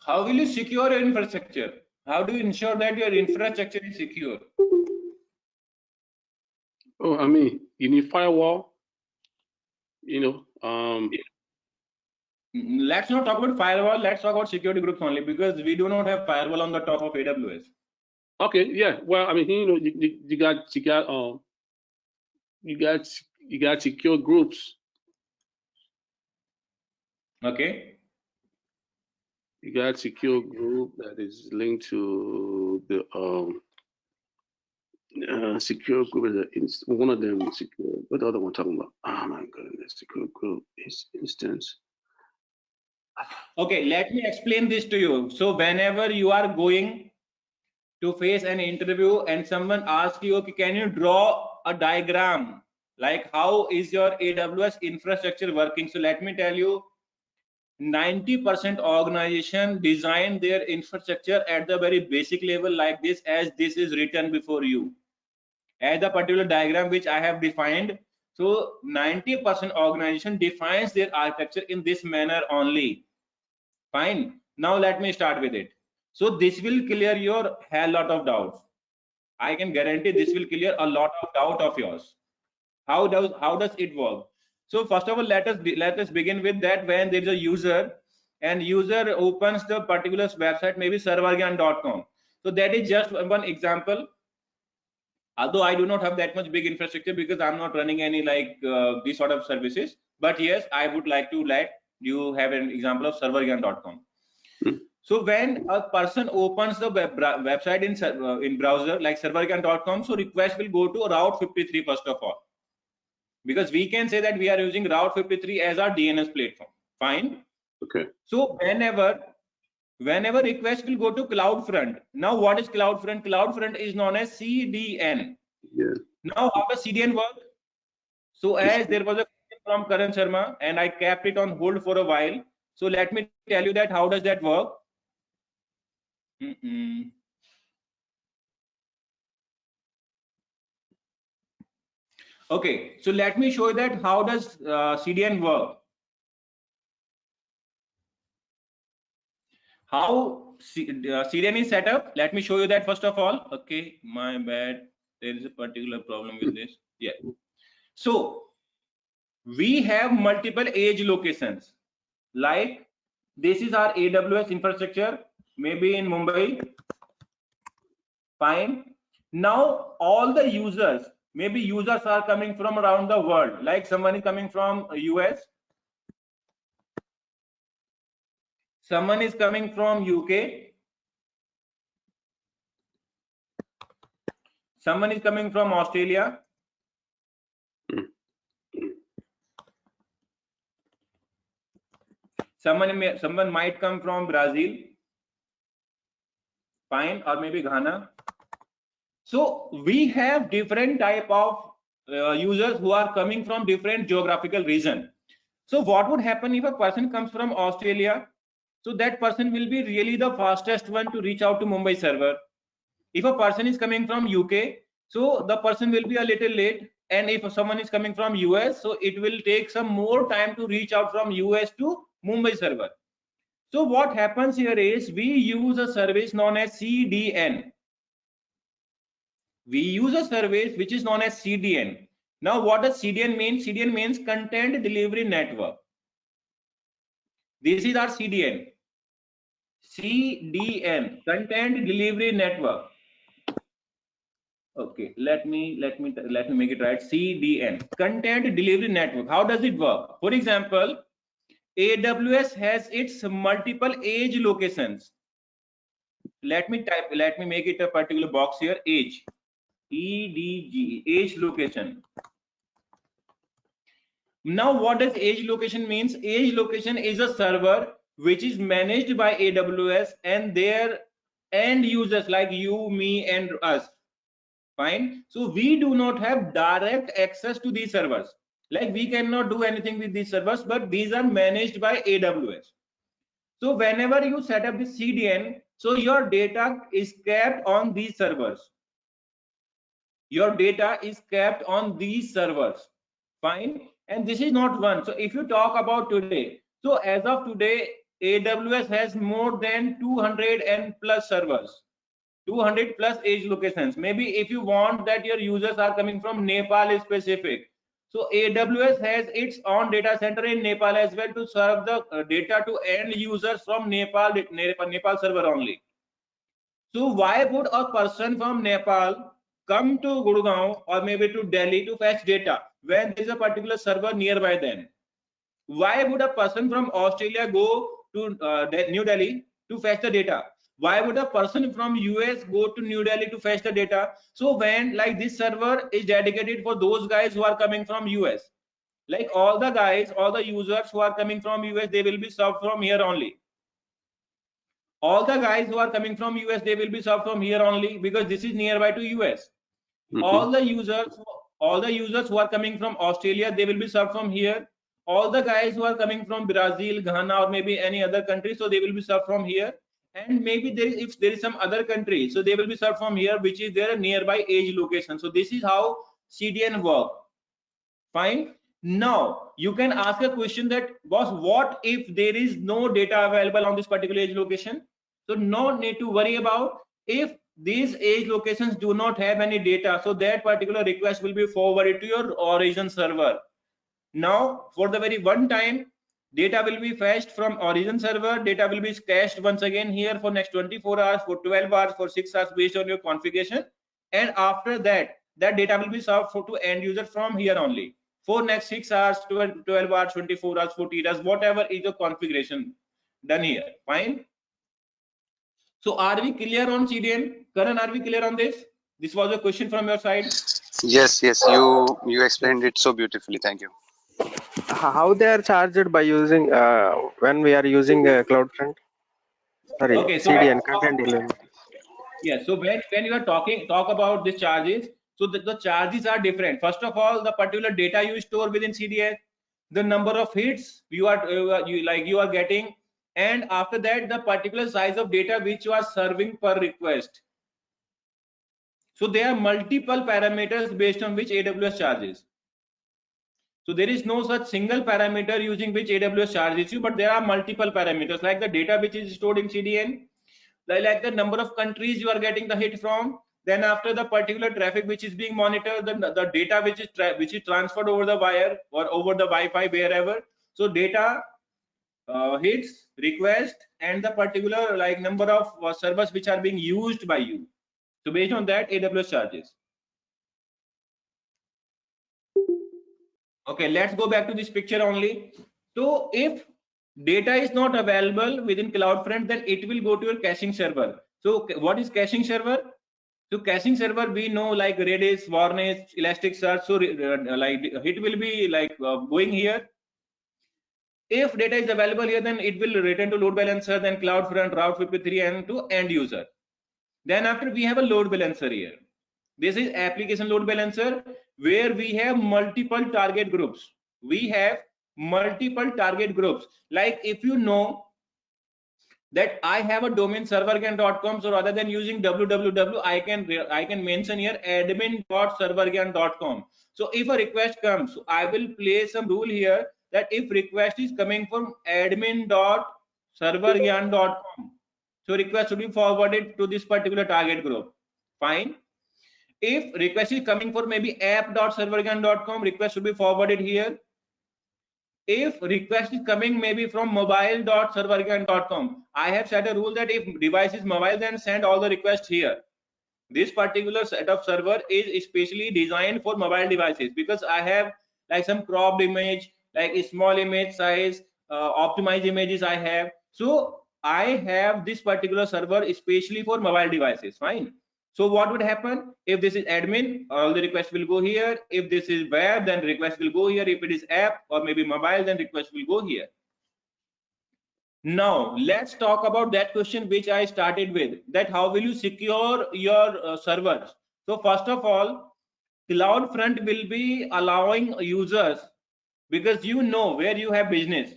How will you secure your infrastructure? How do you ensure that your infrastructure is secure? Oh, I mean, you need firewall. Let's not talk about firewall. Let's talk about security groups only, because we do not have firewall on the top of AWS. Okay, yeah. Well, I mean, you got secure groups. Okay. You got secure group that is linked to the secure group is one of them. Secure. What the other one talking about? Oh my goodness, secure group is instance. Okay, let me explain this to you. So whenever you are going to face an interview and someone asks you, okay, can you draw a diagram like how is your AWS infrastructure working? So let me tell you, 90% organization design their infrastructure at the very basic level like this, as this is written before you, as the particular diagram which I have defined. So 90% organization defines their architecture in this manner only. Fine. Now let me start with it. So this will clear your hell lot of doubts. I can guarantee this will clear a lot of doubt of yours. How does it work? So first of all, let us begin with that. When there is a user and user opens the particular website, maybe servergyan.com. So that is just one example. Although I do not have that much big infrastructure because I'm not running any like these sort of services, but yes, I would like to let you have an example of servergyan.com. So when a person opens the website in browser like servergyan.com, so request will go to Route 53 first of all, because we can say that we are using Route 53 as our DNS platform. Fine. Okay. So whenever request will go to CloudFront. Now what is CloudFront? CloudFront is known as CDN. Yeah. Now how does CDN work? So as there was a question from Karan Sharma and I kept it on hold for a while. So let me tell you that how does that work? Okay, so let me show you that how does CDN work. How CDN is set up? Let me show you that first of all. Okay, my bad. There is a particular problem with this. Yeah. So we have multiple edge locations. Like this is our AWS infrastructure, maybe in Mumbai. Fine. Now all the users, maybe users are coming from around the world. Like someone is coming from US. Someone is coming from UK. Someone is coming from Australia. Someone might come from Brazil. Fine, or maybe Ghana. So we have different type of users who are coming from different geographical region. So what would happen if a person comes from Australia? So that person will be really the fastest one to reach out to Mumbai server. If a person is coming from UK, so the person will be a little late. And if someone is coming from US, so it will take some more time to reach out from US to Mumbai server. So what happens here is we use a service known as CDN. We use a service which is known as CDN. Now what does CDN mean? CDN means Content Delivery Network. This is our CDN. CDN, Content Delivery Network. Okay, let me make it right. CDN, Content Delivery Network. How does it work? For example, AWS has its multiple edge locations. Let me make it a particular box here. Edge, EDG, edge location. Now what does edge location means? Edge location is a server which is managed by AWS and their end users like you, me, and us. Fine. So we do not have direct access to these servers. Like we cannot do anything with these servers, but these are managed by AWS. So whenever you set up the CDN, so your data is kept on these servers. Your data is kept on these servers. Fine. And this is not one. So if you talk about today, so as of today, AWS has more than 200 and plus servers, 200 plus edge locations. Maybe if you want that your users are coming from Nepal specific, so AWS has its own data center in Nepal as well to serve the data to end users from Nepal server only. So why would a person from Nepal come to Gurgaon or maybe to Delhi to fetch data when there is a particular server nearby them? Why would a person from Australia go to New Delhi to fetch the data? Why would a person from US go to New Delhi to fetch the data? So when like this server is dedicated for those guys who are coming from US, like all the guys, all the users who are coming from US, they will be served from here only. All the guys who are coming from US, they will be served from here only because this is nearby to US. All the users who are coming from Australia, they will be served from here. All the guys who are coming from Brazil, Ghana, or maybe any other country, so they will be served from here. And maybe if there is some other country, so they will be served from here, which is their nearby edge location. So this is how CDN work. Fine. Now you can ask a question that, boss, what if there is no data available on this particular edge location? So no need to worry about. If these edge locations do not have any data, so that particular request will be forwarded to your origin server. Now for the very one time, data will be fetched from origin server. Data will be cached once again here for next 24 hours, for 12 hours, for 6 hours based on your configuration. And after that, that data will be served to end user from here only for next 6 hours, 12 hours, 24 hours, 40 hours, whatever is your configuration done here. Fine. So are we clear on CDN? Karan, are we clear on this? This was a question from your side. Yes, you explained it so beautifully. Thank you. How they are charged by using when we are using CloudFront? Sorry, Okay, so CDN, content delivery. yeah, so when you are talk about these charges, so the charges are different. First of all, the particular data you store within CDN, the number of hits you are getting, and after that the particular size of data which you are serving per request. So there are multiple parameters based on which AWS charges. So there is no such single parameter using which AWS charges you, but there are multiple parameters like the data which is stored in CDN, like the number of countries you are getting the hit from, then after the particular traffic which is being monitored, the data which is transferred over the wire or over the Wi-Fi wherever. So data, hits, request, and the particular like number of servers which are being used by you. So based on that, AWS charges. Okay, let's go back to this picture only. So if data is not available within CloudFront, then it will go to your caching server. So what is caching server? So caching server, we know like Redis, Varnish, Elasticsearch. So like it will be like going here. If data is available here, then it will return to load balancer, then CloudFront, Route 53, and to end user. Then after we have a load balancer here. This is application load balancer where we have multiple target groups. We have multiple target groups. Like if you know that I have a domain servergan.com, so rather than using www, I can mention here admin.servergan.com. So if a request comes, so I will place some rule here that if request is coming from admin.servergan.com, so request should be forwarded to this particular target group. Fine. If request is coming for maybe app.servergan.com, request should be forwarded here. If request is coming maybe from mobile.servergan.com, I have set a rule that if device is mobile, then send all the requests here. This particular set of server is especially designed for mobile devices because I have like some cropped image, like a small image size, optimized images I have. So I have this particular server especially for mobile devices. Fine. So what would happen if this is admin? All the requests will go here. If this is web, then request will go here. If it is app or maybe mobile, then request will go here. Now let's talk about that question which I started with, that how will you secure your servers? So first of all, CloudFront will be allowing users, because you know where you have business.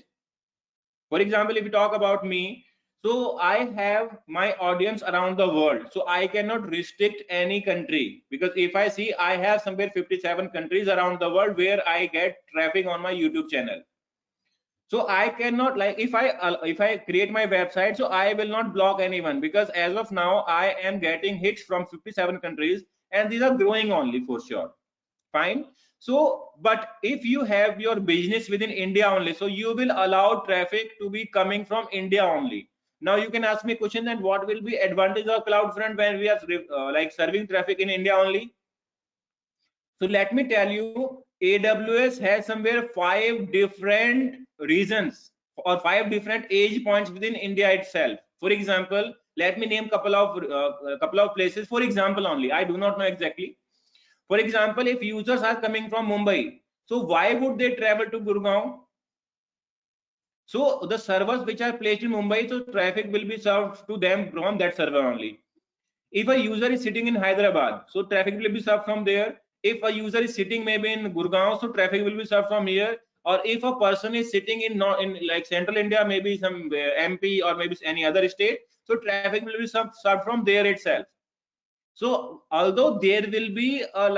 For example, if you talk about me, so I have my audience around the world, so I cannot restrict any country, because if I see I have somewhere 57 countries around the world where I get traffic on my YouTube channel. So I cannot, like, if I create my website, so I will not block anyone, because as of now I am getting hits from 57 countries, and these are growing only for sure. Fine. So, but if you have your business within India only, so you will allow traffic to be coming from India only. Now you can ask me a question, that what will be advantage of CloudFront when we are like serving traffic in India only? So let me tell you, AWS has somewhere 5 different reasons or 5 different age points within India itself. For example, let me name couple of places. For example only, I do not know exactly. For example, if users are coming from Mumbai, so why would they travel to Gurgaon? So the servers which are placed in Mumbai, so traffic will be served to them from that server only. If a user is sitting in Hyderabad, so traffic will be served from there. If a user is sitting maybe in Gurgaon, so traffic will be served from here. Or if a person is sitting in like central India, maybe some MP or maybe any other state, so traffic will be served from there itself. So although there will be a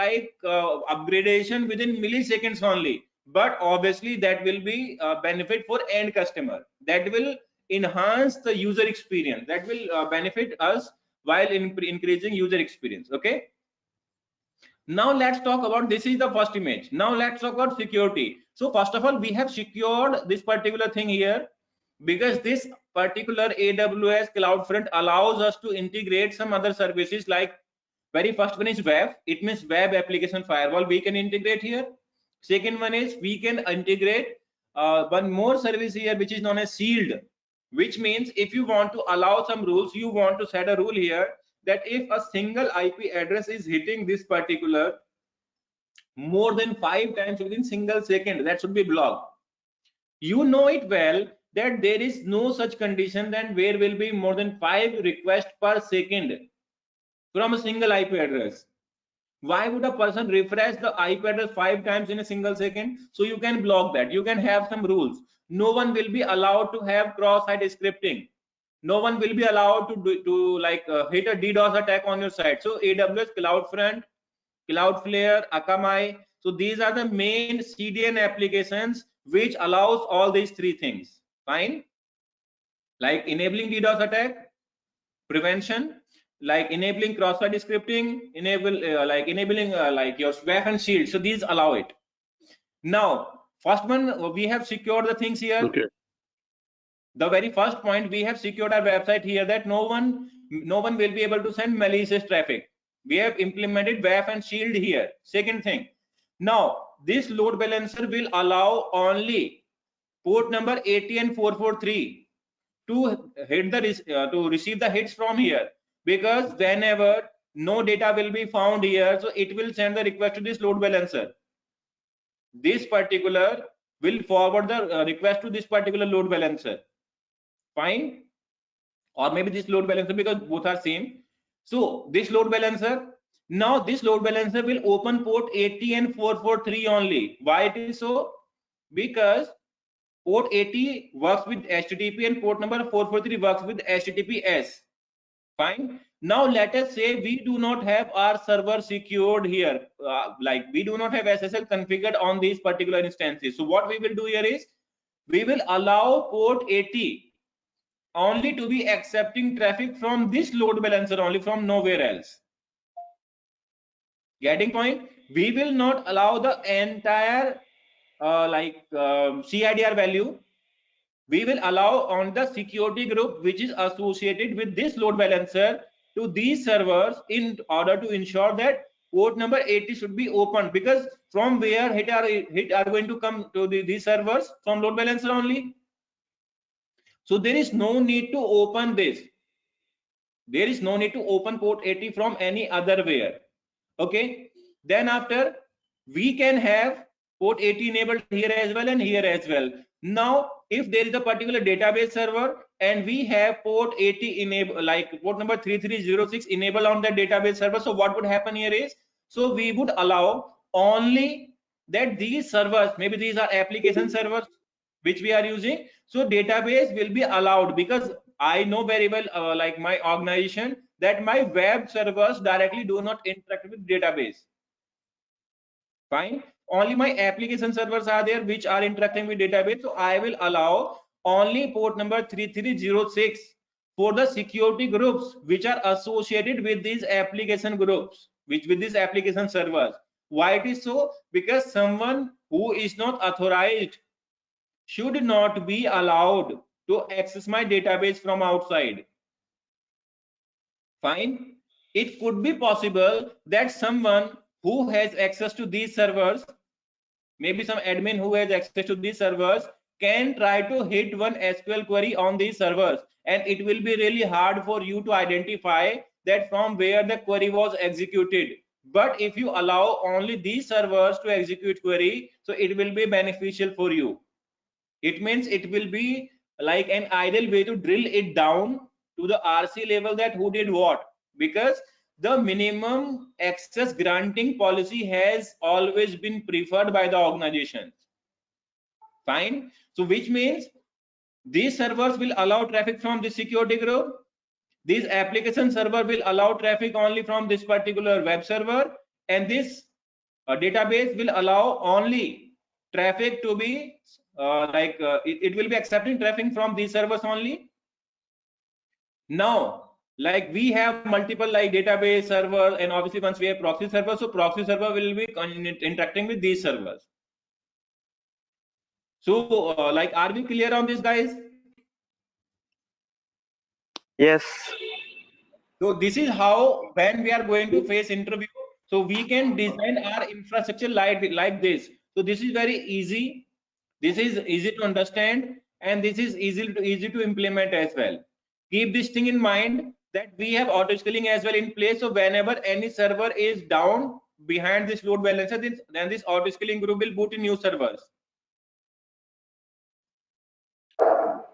upgradation within milliseconds only, but obviously that will be a benefit for end customer. That will enhance the user experience. That will benefit us while increasing user experience. Okay. Now let's talk about, this is the first image. Now let's talk about security. So first of all, we have secured this particular thing here, because this particular AWS CloudFront allows us to integrate some other services. Like, very first one is web. It means web application firewall we can integrate here. Second one is we can integrate one more service here, which is known as Shield, which means if you want to allow some rules, you want to set a rule here that if a single IP address is hitting this particular more than 5 times within single second, that should be blocked. You know it well that there is no such condition that where will be more than 5 requests per second from a single IP address. Why would a person refresh the IP address 5 times in a single second? So you can block that. You can have some rules. No one will be allowed to have cross-site scripting. No one will be allowed to hit a DDoS attack on your site. So AWS CloudFront, Cloudflare, Akamai, so these are the main CDN applications which allows all these 3 things. Fine. Like enabling DDoS attack, prevention, like enabling cross-site scripting, enabling your swap and shield. So these allow it. Now, first one, we have secured the things here. Okay. The very first point, we have secured our website here that no one will be able to send malicious traffic. We have implemented WAF and shield here. Second thing, now this load balancer will allow only port number 80 and 443 to hit the to receive the hits from here, because whenever no data will be found here, so it will send the request to this load balancer. This particular will forward the request to this particular load balancer. Fine. Or maybe this load balancer, because both are same. So this load balancer, now this load balancer will open port 80 and 443 only. Why it is so? Because port 80 works with HTTP and port number 443 works with HTTPS. Fine. Now let us say we do not have our server secured here, like we do not have SSL configured on these particular instances. So what we will do here is we will allow port 80 only to be accepting traffic from this load balancer only, from nowhere else. Getting point? We will not allow the entire CIDR value. We will allow on the security group which is associated with this load balancer to these servers, in order to ensure that port number 80 should be opened, because from where hit are going to come to these servers, from load balancer only. So there is no need to open this. There is no need to open port 80 from any other where. Okay. Then after, we can have port 80 enabled here as well and here as well. Now, if there is a particular database server and we have port 80 enabled, like port number 3306 enabled on the database server, so what would happen here is, so we would allow only that these servers, maybe these are application servers which we are using, so database will be allowed, because I know very well, like my organization, that my web servers directly do not interact with database. Fine. only my application servers are there which are interacting with database. So I will allow only port number 3306 for the security groups which are associated with these application groups, with these application servers. Why it is so? Because someone who is not authorized should not be allowed to access my database from outside. Fine. It could be possible that someone who has access to these servers, maybe some admin who has access to these servers, can try to hit one SQL query on these servers, and it will be really hard for you to identify that from where the query was executed. But if you allow only these servers to execute query, so it will be beneficial for you. It means it will be like an ideal way to drill it down to the RC level, that who did what, because the minimum access granting policy has always been preferred by the organizations. Fine. So which means these servers will allow traffic from this security group. This application server will allow traffic only from this particular web server, and this database will allow only traffic to be it will be accepting traffic from these servers only. Now, like we have multiple like database server, and obviously once we have proxy server, so proxy server will be interacting with these servers. So like, are we clear on this, guys? Yes. So this is how, when we are going to face interview, so we can design our infrastructure like this. So this is very easy. This is easy to understand, and this is easy to implement as well. Keep this thing in mind that we have auto scaling as well in place. So whenever any server is down behind this load balancer, then this auto scaling group will boot in new servers.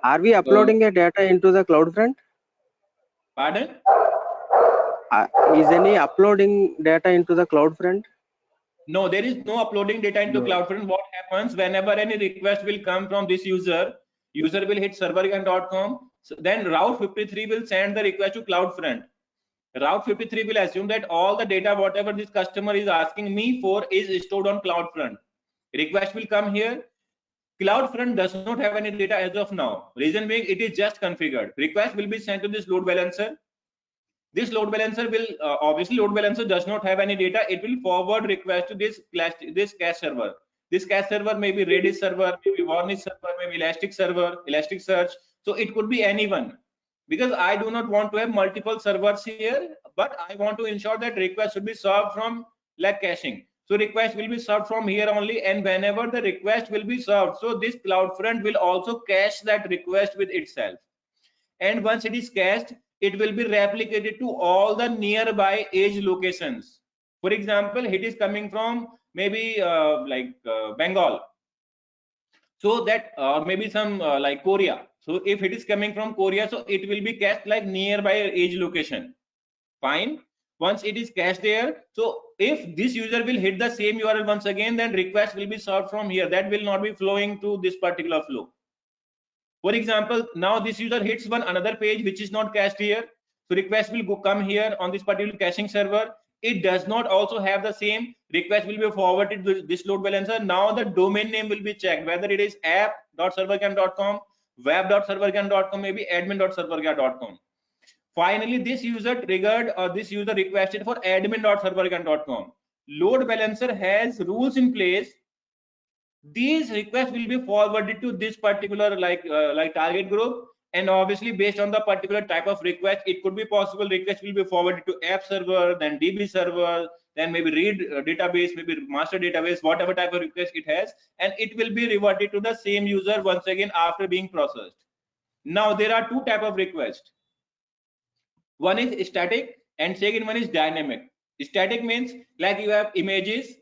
Are we uploading the data into the CloudFront? Pardon? Is any uploading data into the CloudFront? No, there is no uploading data into CloudFront. What happens whenever any request will come from this user will hit servergan.com. So then Route 53 will send the request to CloudFront. Route 53 will assume that all the data, whatever this customer is asking me for, is stored on CloudFront. Request will come here. CloudFront does not have any data as of now. Reason being, it is just configured. Request will be sent to this load balancer. This load balancer will obviously load balancer does not have any data. It will forward request to this cache server. This cache server may be Redis server, maybe Varnish server, maybe Elastic server, Elasticsearch. So it could be anyone, because I do not want to have multiple servers here, but I want to ensure that request should be served from like caching. So request will be served from here only, and whenever the request will be served, so this CloudFront will also cache that request with itself. And once it is cached, it will be replicated to all the nearby edge locations. For example, it is coming from maybe Bengal, so that maybe some like Korea. So if it is coming from Korea, so it will be cached like nearby edge location. Fine. Once it is cached there, so if this user will hit the same URL once again, then request will be served from here. That will not be flowing to this particular flow. For example, now this user hits another page which is not cached here, so request will come here on this particular caching server. It does not also have the same. Request will be forwarded to this load balancer. Now the domain name will be checked, whether it is app.servergan.com, web.servergan.com, maybe admin.servergan.com. Finally, this user triggered or this user requested for admin.servergan.com. Load balancer has rules in place. These requests will be forwarded to this particular like target group, and obviously based on the particular type of request, it could be possible request will be forwarded to app server, then DB server, then maybe read database, maybe master database, whatever type of request it has, and it will be reverted to the same user once again after being processed. Now there are two type of requests. One is static and second one is dynamic. Static means like you have images,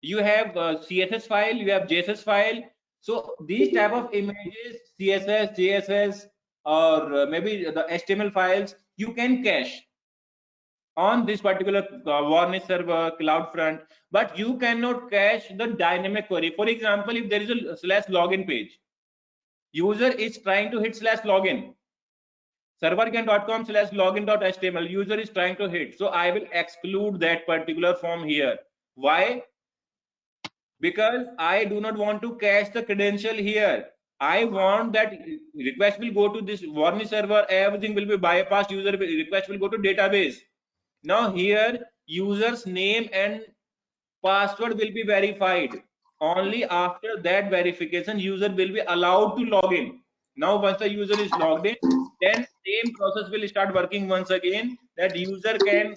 you have CSS file, you have JSS file. So these type of images, CSS, JSS, or maybe the HTML files, you can cache on this particular Varnish server, CloudFront, but you cannot cache the dynamic query. For example, if there is a /login page, user is trying to hit /login, servergan.com/login.html, user is trying to hit, so I will exclude that particular form here. Why? because I do not want to cache the credential here. I want that request will go to this Varnish server, everything will be bypassed, user request will go to database. Now here user's name and password will be verified. Only after that verification user will be allowed to log in. Now once the user is logged in, then same process will start working once again, that user can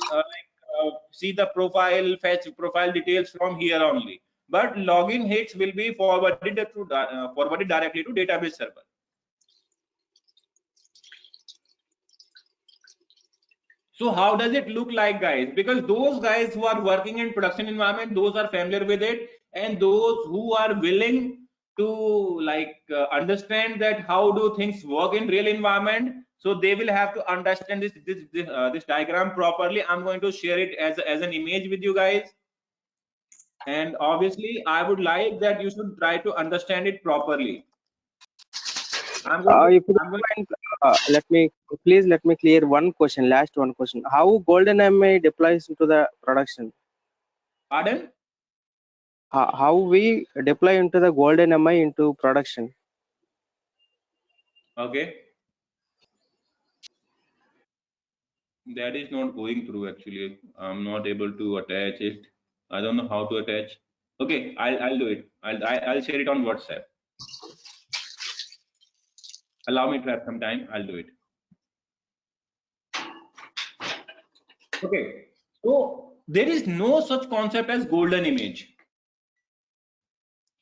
see the profile, fetch profile details from here only, but login hits will be forwarded directly to database server. So how does it look like, guys? Because those guys who are working in production environment, those are familiar with it, and those who are willing to understand that how do things work in real environment, so they will have to understand this diagram properly. I'm going to share it as an image with you guys, and obviously I would like that you should try to understand it properly. If you don't mind, let me clear one question, last one question. How Golden MI deploys into the production? Pardon? How we deploy into the Golden MI into production? Okay. That is not going through actually. I'm not able to attach it. I don't know how to attach. Okay, I'll do it. I'll share it on WhatsApp. Allow me to have some time. I'll do it. Okay. So there is no such concept as golden image.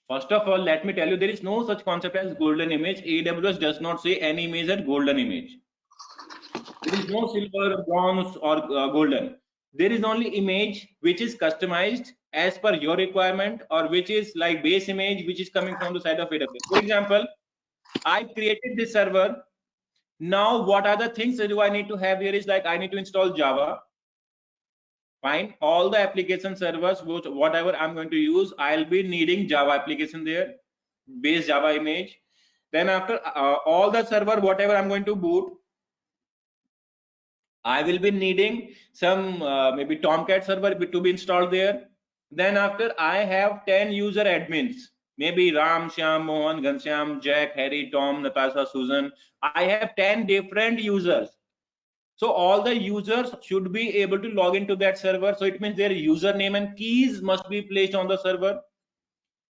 First of all, let me tell you, there is no such concept as golden image. AWS does not say any image as golden image. There is no silver, bronze, or golden. There is only image which is customized as per your requirement, or which is like base image which is coming from the side of AWS. For example, I created this server. Now what are the things that do I need to have here is like I need to install Java. Fine, all the application servers, whatever I'm going to use, I'll be needing Java application there, base Java image. Then after all the server, whatever I'm going to boot, I will be needing some maybe Tomcat server to be installed there. Then after I have 10 user admins, maybe Ram, Shyam, Mohan, Ghanshyam, Jack, Harry, Tom, Natasha, Susan. I have 10 different users. So all the users should be able to log into that server. So it means their username and keys must be placed on the server.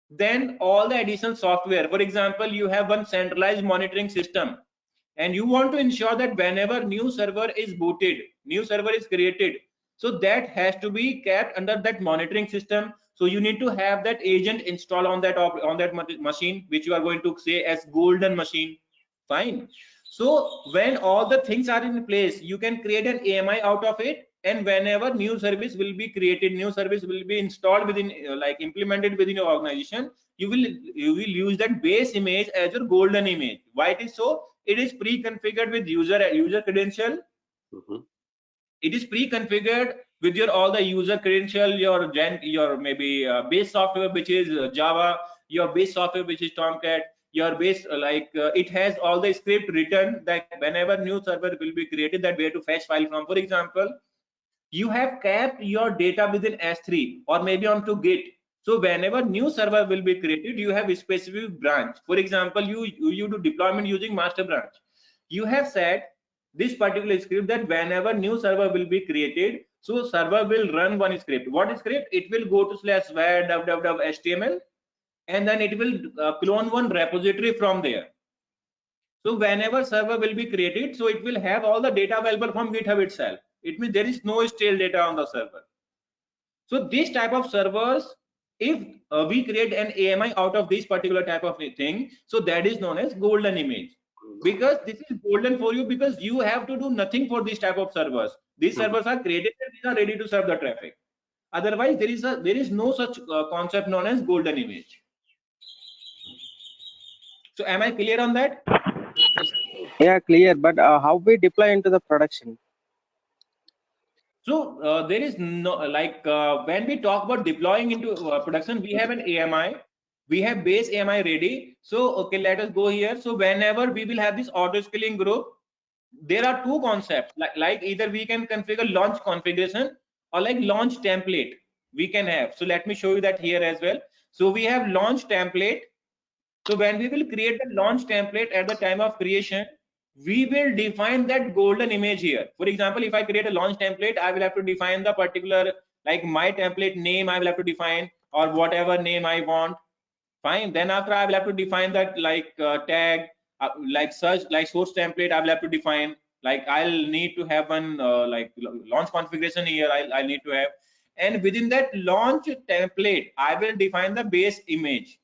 Then all the additional software, for example, you have one centralized monitoring system, and you want to ensure that whenever new server is booted, new server is created, so that has to be kept under that monitoring system. So you need to have that agent installed on that machine, which you are going to say as golden machine. Fine. So when all the things are in place, you can create an AMI out of it, and whenever new service will be created, new service will be installed within implemented within your organization, you will use that base image as your golden image. Why it is so? It is pre-configured with user credential. It is pre-configured with your all the user credential, your maybe base software which is Java, your base software which is Tomcat, your base it has all the script written that whenever new server will be created, that where to fetch file from. For example, you have kept your data within S3 or maybe onto Git. So whenever new server will be created, you have a specific branch. For example, you do deployment using master branch. You have said this particular script that whenever new server will be created, so server will run one script. What script? It will go to /var www.html, and then it will clone one repository from there. So whenever server will be created, so it will have all the data available from GitHub itself. It means there is no stale data on the server. So this type of servers, if we create an AMI out of this particular type of thing, so that is known as golden image. Because this is golden for you, because you have to do nothing for this type of servers. These servers are created and these are ready to serve the traffic. Otherwise, there is no such concept known as golden image. So am I clear on that? Yeah, clear. But how we deploy into the production? So there is no when we talk about deploying into production, we have an AMI, we have base AMI ready. So okay, let us go here. So whenever we will have this auto scaling group, there are two concepts, like either we can configure launch configuration or like launch template we can have. So let me show you that here as well. So we have launch template. So when we will create the launch template at the time of creation, we will define that golden image here. For example, if I create a launch template, I will have to define the particular, like my template name, I will have to define, or whatever name I want. Fine. Then after, I will have to define that like tag, like search, like source template, I will have to define. Like I'll need to have one like launch configuration here. I'll need to have, and within that launch template, I will define the base image.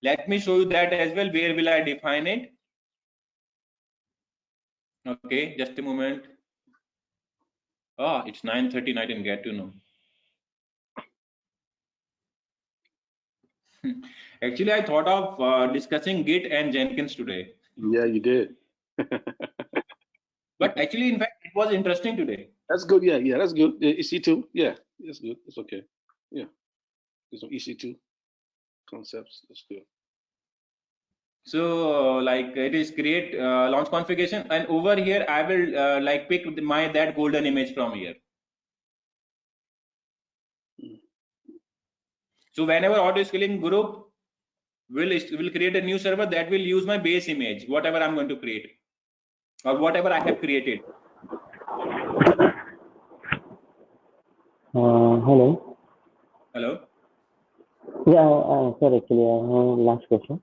Let me show you that as well. Where will I define it? Okay, just a moment. Oh, it's 9:30. I didn't get to know. Actually, I thought of discussing Git and Jenkins today. Yeah, you did. But actually, in fact, it was interesting today. That's good. Yeah, yeah, that's good. EC2. Yeah, that's good. It's okay. Yeah, there's some EC2 concepts. That's good. So like it is create launch configuration, and over here I will like pick that golden image from here. So whenever auto scaling group will create a new server, that will use my base image, whatever I'm going to create or whatever I have created. Hello. Hello. Yeah, sir, actually, I have last question.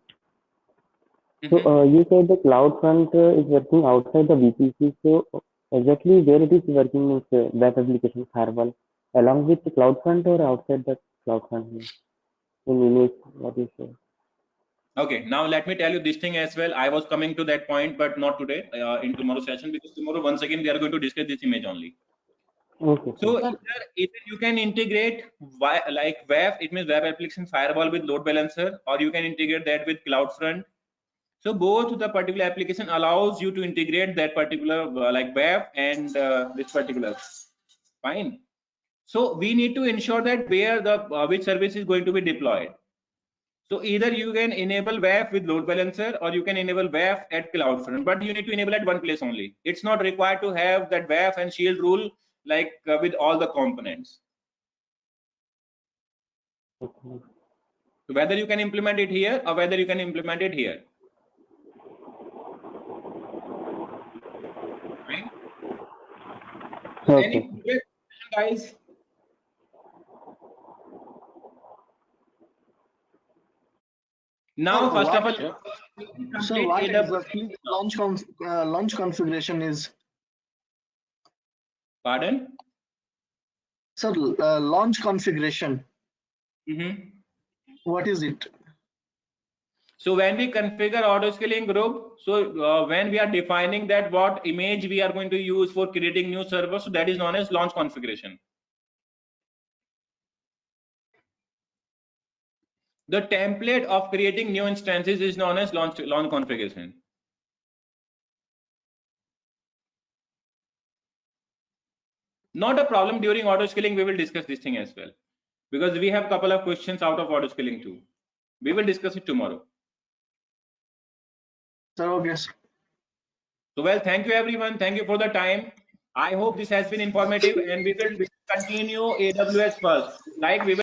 So, you said the CloudFront is working outside the VPC. So, exactly where it is working is web application firewall along with the CloudFront or outside the CloudFront in image, what you say? Okay, now let me tell you this thing as well. I was coming to that point, but not today, in tomorrow's session, because tomorrow once again we are going to discuss this image only. Okay. So either you can integrate like web, it means web application firewall with load balancer, or you can integrate that with CloudFront. So both the particular application allows you to integrate that particular like web and this particular. Fine. So we need to ensure that where the which service is going to be deployed. So either you can enable WAF with load balancer, or you can enable WAF at CloudFront, but you need to enable at one place only. It's not required to have that WAF and shield rule like with all the components. Okay. So whether you can implement it here or whether you can implement it here. Right? So Okay. any question, guys? Now, first of all, so what exactly launch configuration is? Pardon? So launch configuration. What is it? So when we configure auto scaling group, so when we are defining that what image we are going to use for creating new servers, so that is known as launch configuration. The template of creating new instances is known as launch configuration. Not a problem. During auto scaling, we will discuss this thing as well, because we have a couple of questions out of auto scaling too. We will discuss it tomorrow. So okay. So well, thank you everyone. Thank you for the time. I hope this has been informative, and we will continue AWS first. Like we will